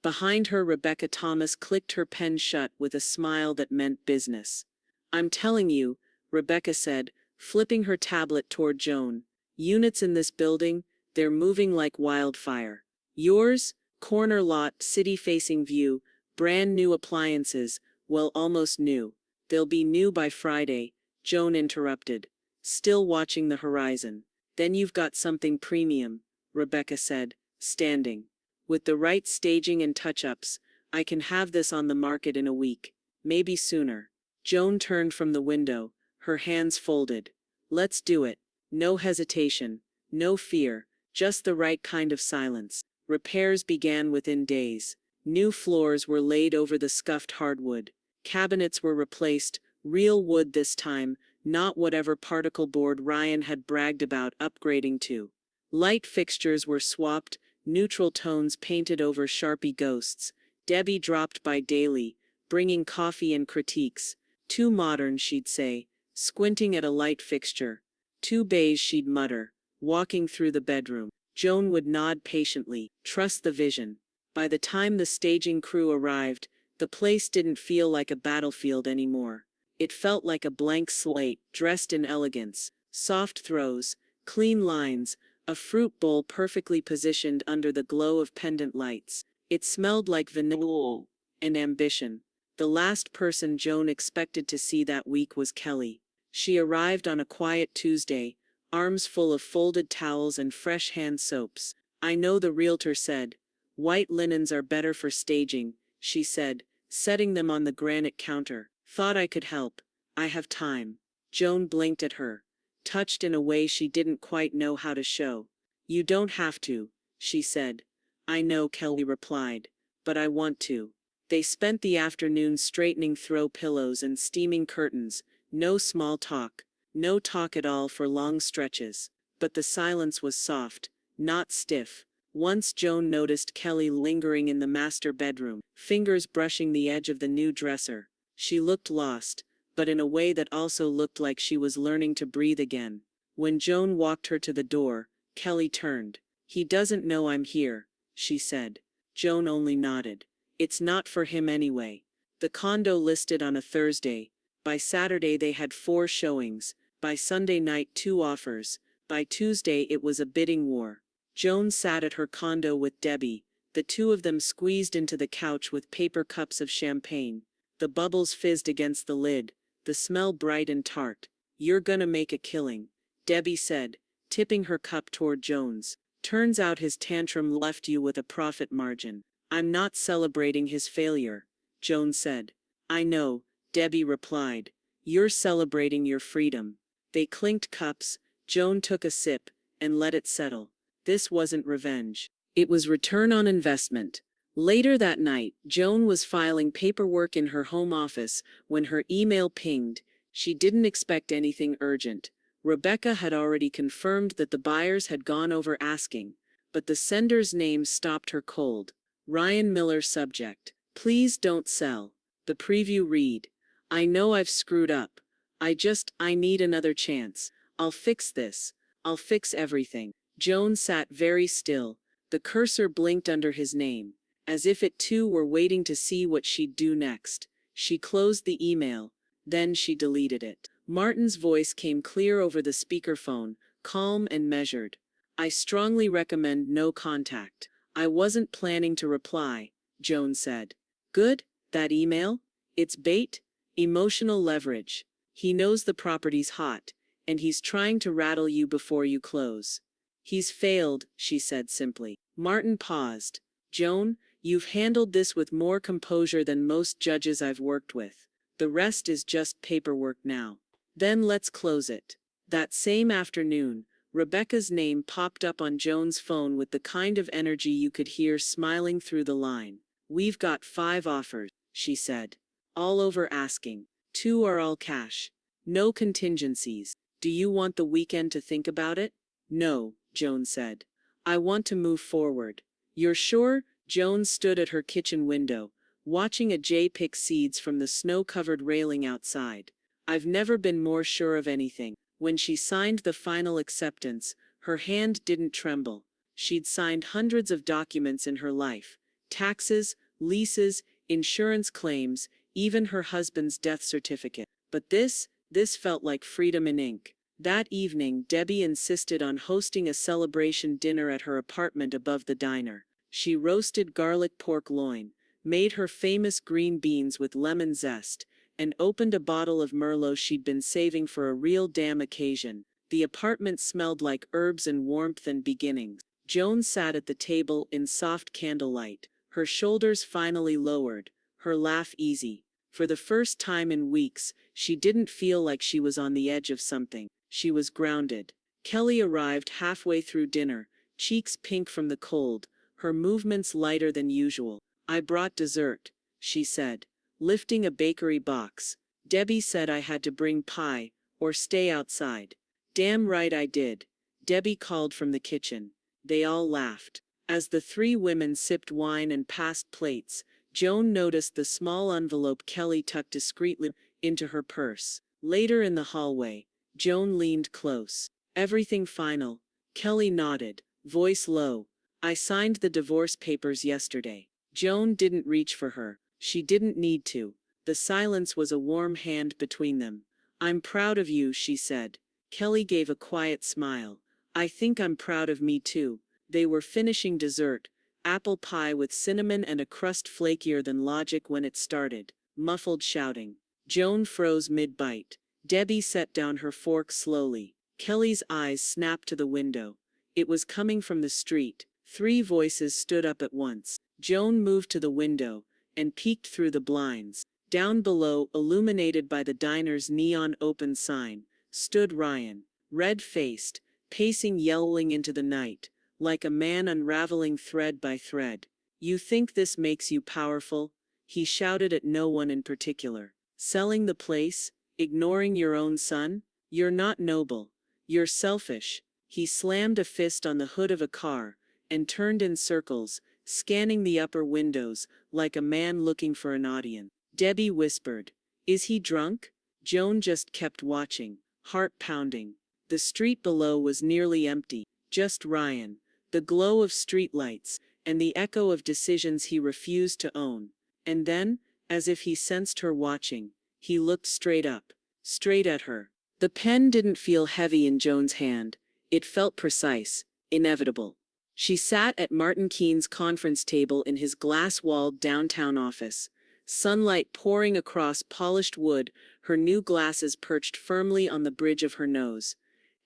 Behind her, Rebecca Thomas clicked her pen shut with a smile that meant business. I'm telling you, Rebecca said, flipping her tablet toward Joan. Units in this building, they're moving like wildfire. Yours? Corner lot, city-facing view, brand new appliances, well, almost new. They'll be new by Friday, Joan interrupted, still watching the horizon. Then you've got something premium, Rebecca said, standing. With the right staging and touch-ups, I can have this on the market in a week, maybe sooner. Joan turned from the window, her hands folded. Let's do it. No hesitation, no fear, just the right kind of silence. Repairs began within days. New floors were laid over the scuffed hardwood. Cabinets were replaced, real wood this time, not whatever particle board Ryan had bragged about upgrading to. Light fixtures were swapped, neutral tones painted over Sharpie ghosts. Debbie dropped by daily, bringing coffee and critiques. Too modern, she'd say, squinting at a light fixture. Too beige, she'd mutter, walking through the bedroom. Joan would nod patiently, trust the vision. By the time the staging crew arrived, the place didn't feel like a battlefield anymore. It felt like a blank slate, dressed in elegance, soft throws, clean lines, a fruit bowl perfectly positioned under the glow of pendant lights. It smelled like vanilla and ambition. The last person Joan expected to see that week was Kelly. She arrived on a quiet Tuesday, arms full of folded towels and fresh hand soaps. I know, the realtor said. White linens are better for staging, she said, setting them on the granite counter. Thought I could help. I have time. Joan blinked at her, touched in a way she didn't quite know how to show. You don't have to, she said. I know, Kelly replied, but I want to. They spent the afternoon straightening throw pillows and steaming curtains. No small talk. No talk at all for long stretches. But the silence was soft, not stiff. Once Joan noticed Kelly lingering in the master bedroom, fingers brushing the edge of the new dresser. She looked lost, but in a way that also looked like she was learning to breathe again. When Joan walked her to the door, Kelly turned. He doesn't know I'm here, she said. Joan only nodded. It's not for him anyway. The condo listed on a Thursday. By Saturday they had 4 showings. By Sunday night 2 offers. By Tuesday it was a bidding war. Joan sat at her condo with Debbie, the two of them squeezed into the couch with paper cups of champagne. The bubbles fizzed against the lid, the smell bright and tart. You're gonna make a killing, Debbie said, tipping her cup toward Joan's. Turns out his tantrum left you with a profit margin. I'm not celebrating his failure, Joan said. I know, Debbie replied. You're celebrating your freedom. They clinked cups, Joan took a sip, and let it settle. This wasn't revenge. It was return on investment. Later that night, Joan was filing paperwork in her home office when her email pinged. She didn't expect anything urgent. Rebecca had already confirmed that the buyers had gone over asking, but the sender's name stopped her cold. Ryan Miller, subject. Please don't sell. The preview read. I know I've screwed up. I need another chance. I'll fix this. I'll fix everything. Joan sat very still. The cursor blinked under his name, as if it too were waiting to see what she'd do next. She closed the email. Then she deleted it. Martin's voice came clear over the speakerphone, calm and measured. I strongly recommend no contact. I wasn't planning to reply, Joan said. Good? That email? It's bait? Emotional leverage. He knows the property's hot, and he's trying to rattle you before you close. He's failed, she said simply. Martin paused. Joan, you've handled this with more composure than most judges I've worked with. The rest is just paperwork now. Then let's close it. That same afternoon, Rebecca's name popped up on Joan's phone with the kind of energy you could hear smiling through the line. We've got 5 offers, she said. All over asking. 2 are all cash. No contingencies. Do you want the weekend to think about it? No, Joan said. I want to move forward. You're sure? Joan stood at her kitchen window, watching a jay pick seeds from the snow-covered railing outside. I've never been more sure of anything. When she signed the final acceptance, her hand didn't tremble. She'd signed hundreds of documents in her life: taxes, leases, insurance claims, even her husband's death certificate. But this felt like freedom in ink. That evening, Debbie insisted on hosting a celebration dinner at her apartment above the diner. She roasted garlic pork loin, made her famous green beans with lemon zest, and opened a bottle of Merlot she'd been saving for a real damn occasion. The apartment smelled like herbs and warmth and beginnings. Joan sat at the table in soft candlelight, her shoulders finally lowered, her laugh easy. For the first time in weeks, she didn't feel like she was on the edge of something. She was grounded. Kelly arrived halfway through dinner, cheeks pink from the cold, her movements lighter than usual. "I brought dessert," she said, lifting a bakery box. "Debbie said I had to bring pie, or stay outside." "Damn right I did," Debbie called from the kitchen. They all laughed. As the three women sipped wine and passed plates, Joan noticed the small envelope Kelly tucked discreetly into her purse. Later in the hallway, Joan leaned close. "Everything final?" Kelly nodded, voice low. "I signed the divorce papers yesterday." Joan didn't reach for her. She didn't need to. The silence was a warm hand between them. "I'm proud of you," she said. Kelly gave a quiet smile. "I think I'm proud of me too." They were finishing dessert, apple pie with cinnamon and a crust flakier than logic when it started. Muffled shouting. Joan froze mid-bite. Debbie set down her fork slowly. Kelly's eyes snapped to the window. It was coming from the street. Three voices stood up at once. Joan moved to the window and peeked through the blinds. Down below, illuminated by the diner's neon open sign, stood Ryan, red-faced, pacing yelling into the night, like a man unraveling thread by thread. "You think this makes you powerful?" he shouted at no one in particular. "Selling the place? Ignoring your own son? You're not noble. You're selfish." He slammed a fist on the hood of a car and turned in circles, scanning the upper windows like a man looking for an audience. Debbie whispered, "Is he drunk?" Joan just kept watching, heart pounding. The street below was nearly empty, just Ryan, the glow of streetlights, and the echo of decisions he refused to own. And then, as if he sensed her watching, he looked straight up, straight at her. The pen didn't feel heavy in Joan's hand. It felt precise, inevitable. She sat at Martin Keene's conference table in his glass-walled downtown office. Sunlight pouring across polished wood, her new glasses perched firmly on the bridge of her nose.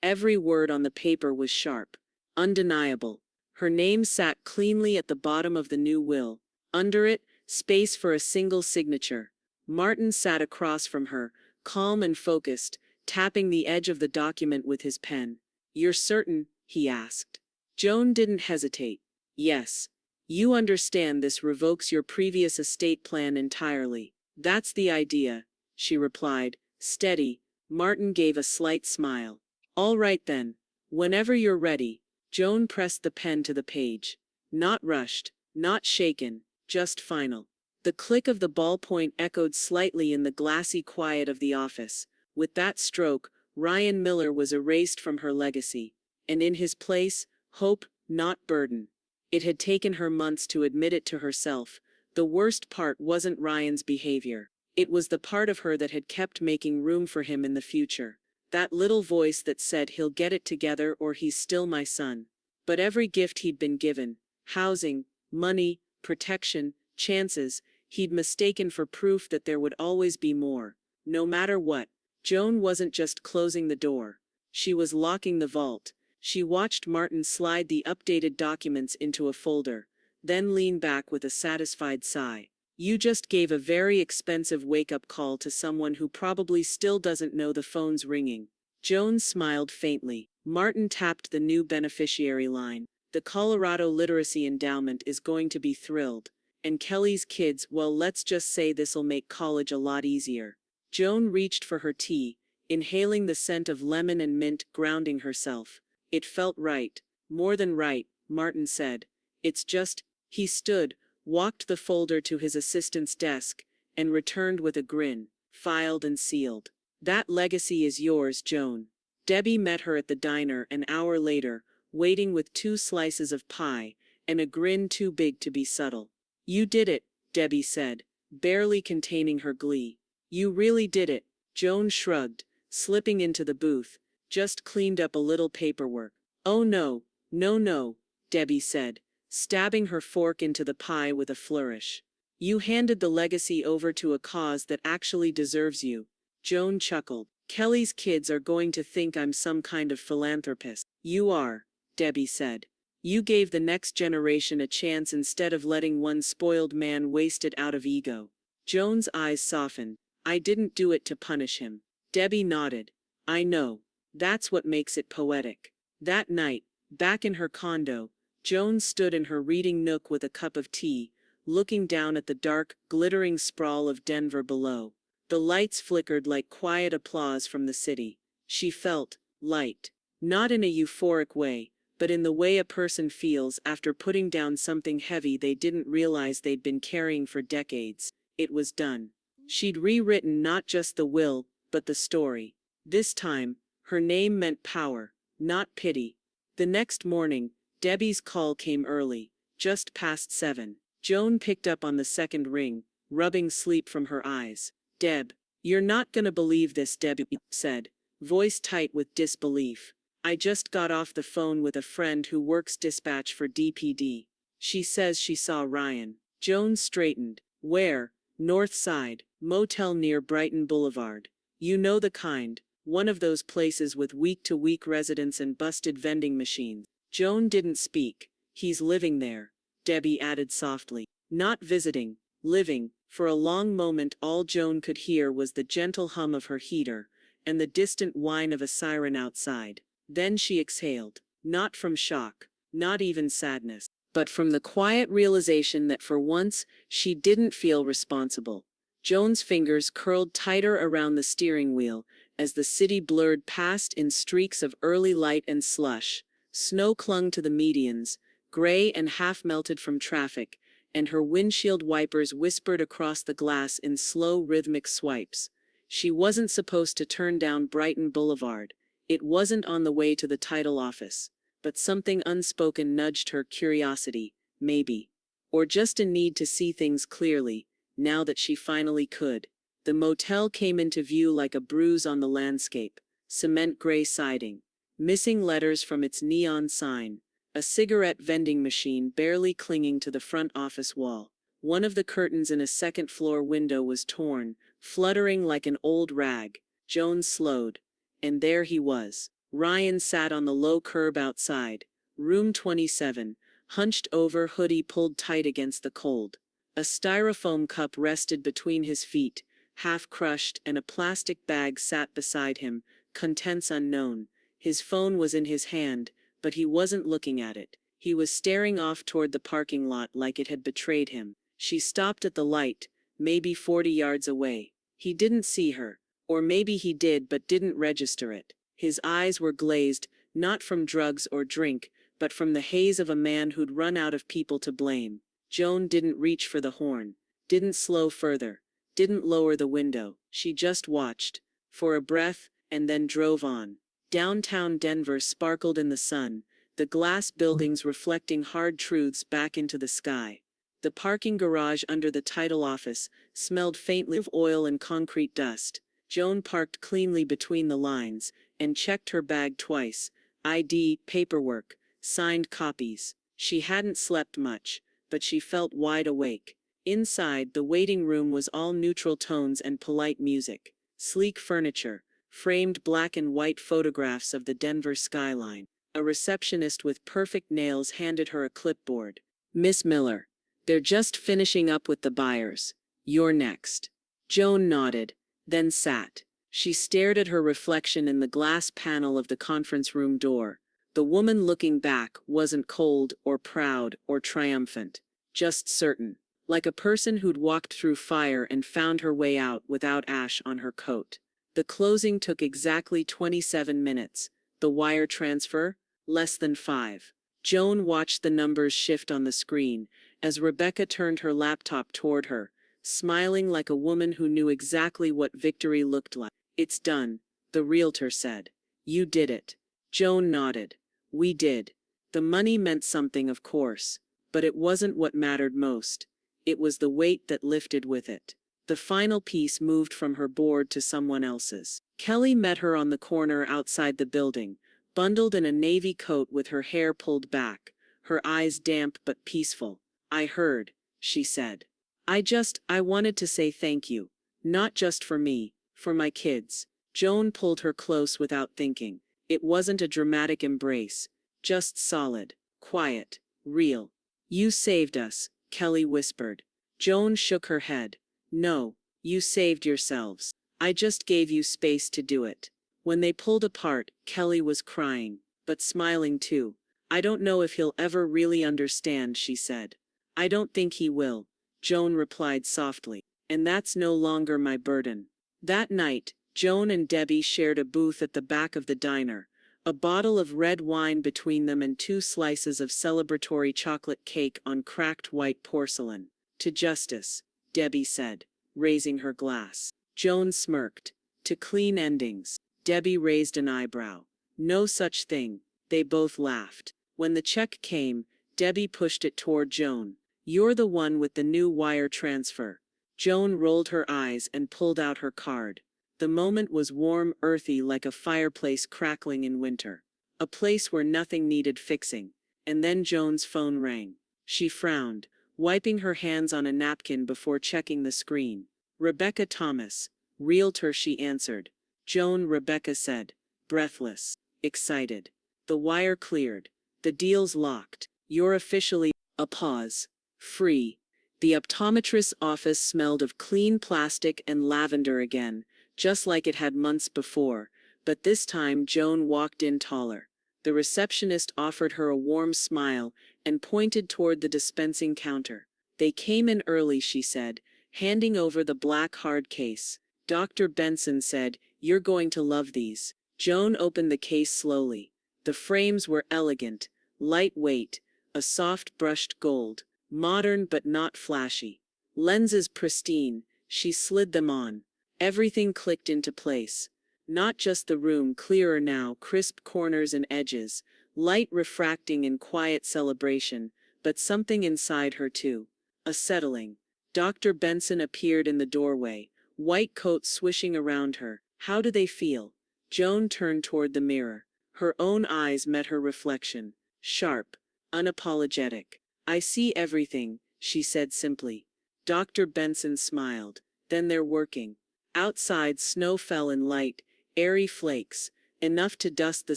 Every word on the paper was sharp, undeniable. Her name sat cleanly at the bottom of the new will. Under it, space for a single signature. Martin sat across from her, calm and focused, tapping the edge of the document with his pen. "You're certain?" he asked. Joan didn't hesitate. "Yes. You understand this revokes your previous estate plan entirely." "That's the idea," she replied, steady. Martin gave a slight smile. "All right then. Whenever you're ready." Joan pressed the pen to the page. Not rushed, not shaken, just final. The click of the ballpoint echoed slightly in the glassy quiet of the office. With that stroke, Ryan Miller was erased from her legacy. And in his place, hope, not burden. It had taken her months to admit it to herself. The worst part wasn't Ryan's behavior. It was the part of her that had kept making room for him in the future. That little voice that said he'll get it together or he's still my son. But every gift he'd been given, housing, money, protection, chances, he'd mistaken for proof that there would always be more. No matter what, Joan wasn't just closing the door. She was locking the vault. She watched Martin slide the updated documents into a folder, then lean back with a satisfied sigh. "You just gave a very expensive wake-up call to someone who probably still doesn't know the phone's ringing." Joan smiled faintly. Martin tapped the new beneficiary line. "The Colorado Literacy Endowment is going to be thrilled. And Kelly's kids, well, let's just say this'll make college a lot easier." Joan reached for her tea, inhaling the scent of lemon and mint, grounding herself. "It felt right. More than right," Martin said. "It's just..." He stood, walked the folder to his assistant's desk, and returned with a grin, filed and sealed. "That legacy is yours, Joan. Debbie met her at the diner an hour later, waiting with 2 slices of pie, and a grin too big to be subtle. "You did it," Debbie said, barely containing her glee. "You really did it," Joan shrugged, slipping into the booth. "Just cleaned up a little paperwork." "Oh no, no, Debbie said, stabbing her fork into the pie with a flourish. "You handed the legacy over to a cause that actually deserves you." Joan chuckled. "Kelly's kids are going to think I'm some kind of philanthropist." "You are," Debbie said. "You gave the next generation a chance instead of letting one spoiled man waste it out of ego." Joan's eyes softened. "I didn't do it to punish him." Debbie nodded. "I know. That's what makes it poetic." That night, back in her condo, Joan stood in her reading nook with a cup of tea, looking down at the dark, glittering sprawl of Denver below. The lights flickered like quiet applause from the city. She felt light. Not in a euphoric way, but in the way a person feels after putting down something heavy they didn't realize they'd been carrying for decades. It was done. She'd rewritten not just the will, but the story. This time, her name meant power, not pity. The next morning, Debbie's call came early, just past 7. Joan picked up on the second ring, rubbing sleep from her eyes. "Deb, you're not gonna believe this," Debbie said, voice tight with disbelief. "I just got off the phone with a friend who works dispatch for DPD. She says she saw Ryan." Joan straightened. "Where?" "North Side, motel near Brighton Boulevard. You know the kind, one of those places with week-to-week residents and busted vending machines." Joan didn't speak. "He's living there," Debbie added softly. "Not visiting, living." For a long moment all Joan could hear was the gentle hum of her heater, and the distant whine of a siren outside. Then she exhaled. Not from shock, not even sadness, but from the quiet realization that for once, she didn't feel responsible. Joan's fingers curled tighter around the steering wheel, as the city blurred past in streaks of early light and slush. Snow clung to the medians, gray and half-melted from traffic, and her windshield wipers whispered across the glass in slow rhythmic swipes. She wasn't supposed to turn down Brighton Boulevard. It wasn't on the way to the title office. But something unspoken nudged her curiosity, maybe. Or just a need to see things clearly, now that she finally could. The motel came into view like a bruise on the landscape. Cement gray siding, missing letters from its neon sign, a cigarette vending machine barely clinging to the front office wall. One of the curtains in a second-floor window was torn, fluttering like an old rag. Joan slowed. And there he was. Ryan sat on the low curb outside, room 27, hunched over, hoodie pulled tight against the cold. A styrofoam cup rested between his feet, half crushed, and a plastic bag sat beside him, contents unknown. His phone was in his hand, but he wasn't looking at it. He was staring off toward the parking lot like it had betrayed him. She stopped at the light, maybe 40 yards away. He didn't see her, or maybe he did but didn't register it. His eyes were glazed, not from drugs or drink, but from the haze of a man who'd run out of people to blame. Joan didn't reach for the horn, didn't slow further, didn't lower the window. She just watched, for a breath, and then drove on. Downtown Denver sparkled in the sun, the glass buildings reflecting hard truths back into the sky. The parking garage under the title office smelled faintly of oil and concrete dust. Joan parked cleanly between the lines, and checked her bag twice. ID, paperwork, signed copies. She hadn't slept much, but she felt wide awake. Inside, the waiting room was all neutral tones and polite music. Sleek furniture, framed black and white photographs of the Denver skyline. A receptionist with perfect nails handed her a clipboard. "Miss Miller, they're just finishing up with the buyers. You're next." Joan nodded, then sat. She stared at her reflection in the glass panel of the conference room door. The woman looking back wasn't cold or proud or triumphant, just certain, like a person who'd walked through fire and found her way out without ash on her coat. The closing took exactly 27 minutes. The wire transfer? Less than 5. Joan watched the numbers shift on the screen as Rebecca turned her laptop toward her, smiling like a woman who knew exactly what victory looked like. "It's done," the realtor said. You did it. Joan nodded. We did. The money meant something, of course, but it wasn't what mattered most. It was the weight that lifted with it. The final piece moved from her board to someone else's. Kelly met her on the corner outside the building, bundled in a navy coat with her hair pulled back, her eyes damp but peaceful. I heard, she said. I wanted to say thank you. Not just for me, for my kids. Joan pulled her close without thinking. It wasn't a dramatic embrace, just solid, quiet, real. You saved us, Kelly whispered. Joan shook her head. No, you saved yourselves. I just gave you space to do it. When they pulled apart, Kelly was crying, but smiling too. I don't know if he'll ever really understand, she said. I don't think he will, Joan replied softly. And that's no longer my burden. That night, Joan and Debbie shared a booth at the back of the diner, a bottle of red wine between them and 2 slices of celebratory chocolate cake on cracked white porcelain. To justice, Debbie said, raising her glass. Joan smirked. To clean endings. Debbie raised an eyebrow. No such thing. They both laughed. When the check came, Debbie pushed it toward Joan. You're the one with the new wire transfer. Joan rolled her eyes and pulled out her card. The moment was warm, earthy, like a fireplace crackling in winter. A place where nothing needed fixing. And then Joan's phone rang. She frowned, wiping her hands on a napkin before checking the screen. Rebecca Thomas, realtor, she answered. Joan, Rebecca said, breathless, excited. The wire cleared. The deal's locked. You're officially... A pause. Free. The optometrist's office smelled of clean plastic and lavender again, just like it had months before, but this time Joan walked in taller. The receptionist offered her a warm smile and pointed toward the dispensing counter. They came in early, she said, handing over the black hard case. Dr. Benson said, you're going to love these. Joan opened the case slowly. The frames were elegant, lightweight, a soft brushed gold, modern but not flashy. Lenses pristine, she slid them on. Everything clicked into place. Not just the room, clearer now, crisp corners and edges, light refracting in quiet celebration, but something inside her too. A settling. Dr. Benson appeared in the doorway, white coat swishing around her. How do they feel? Joan turned toward the mirror. Her own eyes met her reflection. Sharp, unapologetic. I see everything, she said simply. Dr. Benson smiled. Then they're working. Outside, snow fell in light, airy flakes, enough to dust the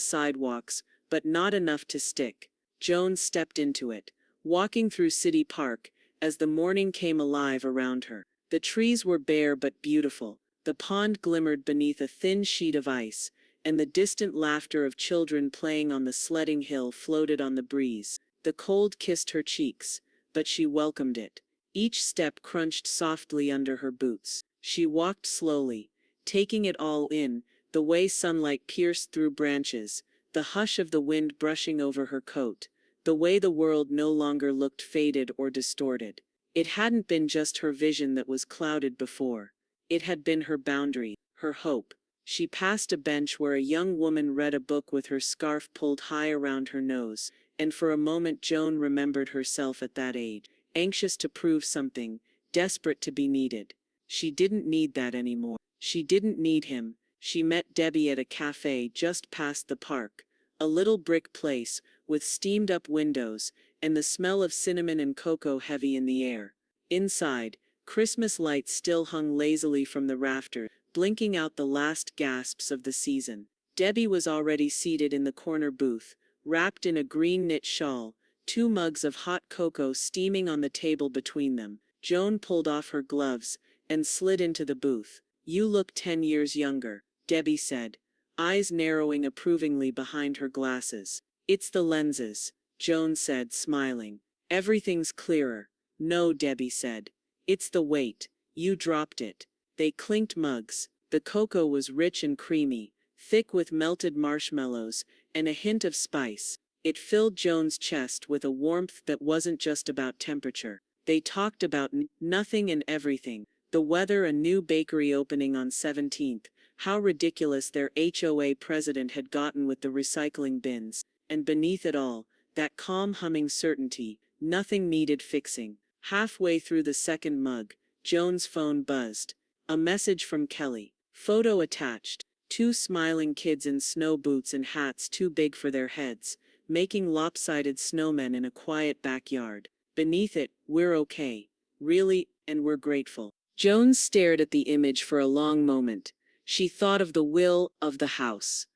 sidewalks, but not enough to stick. Joan stepped into it, walking through City Park, as the morning came alive around her. The trees were bare but beautiful. The pond glimmered beneath a thin sheet of ice, and the distant laughter of children playing on the sledding hill floated on the breeze. The cold kissed her cheeks, but she welcomed it. Each step crunched softly under her boots. She walked slowly, taking it all in, the way sunlight pierced through branches, the hush of the wind brushing over her coat, the way the world no longer looked faded or distorted. It hadn't been just her vision that was clouded before. It had been her boundary, her hope. She passed a bench where a young woman read a book with her scarf pulled high around her nose, and for a moment Joan remembered herself at that age, anxious to prove something, desperate to be needed. She didn't need that anymore. She didn't need him. She met Debbie at a cafe just past the park, a little brick place with steamed-up windows and the smell of cinnamon and cocoa heavy in the air. Inside, Christmas lights still hung lazily from the rafters, blinking out the last gasps of the season. Debbie was already seated in the corner booth, wrapped in a green knit shawl, 2 mugs of hot cocoa steaming on the table between them. Joan pulled off her gloves and slid into the booth. You look 10 years younger, Debbie said, eyes narrowing approvingly behind her glasses. It's the lenses, Joan said, smiling. Everything's clearer. No, Debbie said. It's the weight. You dropped it. They clinked mugs. The cocoa was rich and creamy, thick with melted marshmallows and a hint of spice. It filled Joan's chest with a warmth that wasn't just about temperature. They talked about nothing and everything. The weather, a new bakery opening on 17th, how ridiculous their HOA president had gotten with the recycling bins, and beneath it all, that calm humming certainty, nothing needed fixing. Halfway through the second mug, Joan's phone buzzed. A message from Kelly. Photo attached. Two smiling kids in snow boots and hats too big for their heads, making lopsided snowmen in a quiet backyard. Beneath it, "We're okay. Really, and we're grateful." Joan stared at the image for a long moment. She thought of the will of the house,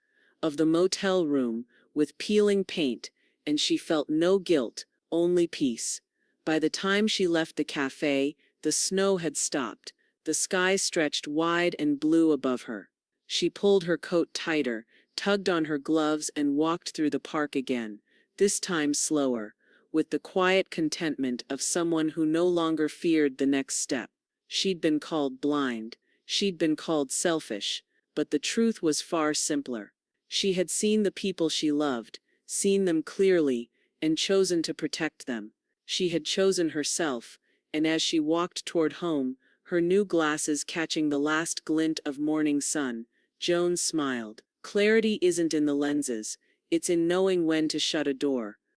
of the motel room with peeling paint, and she felt no guilt, only peace. By the time she left the cafe, the snow had stopped. The sky stretched wide and blue above her. She pulled her coat tighter, tugged on her gloves, and walked through the park again, this time slower, with the quiet contentment of someone who no longer feared the next step. She'd been called blind, she'd been called selfish, but the truth was far simpler. She had seen the people she loved, seen them clearly, and chosen to protect them. She had chosen herself, and as she walked toward home, her new glasses catching the last glint of morning sun, Joan smiled. Clarity isn't in the lenses, it's in knowing when to shut a door.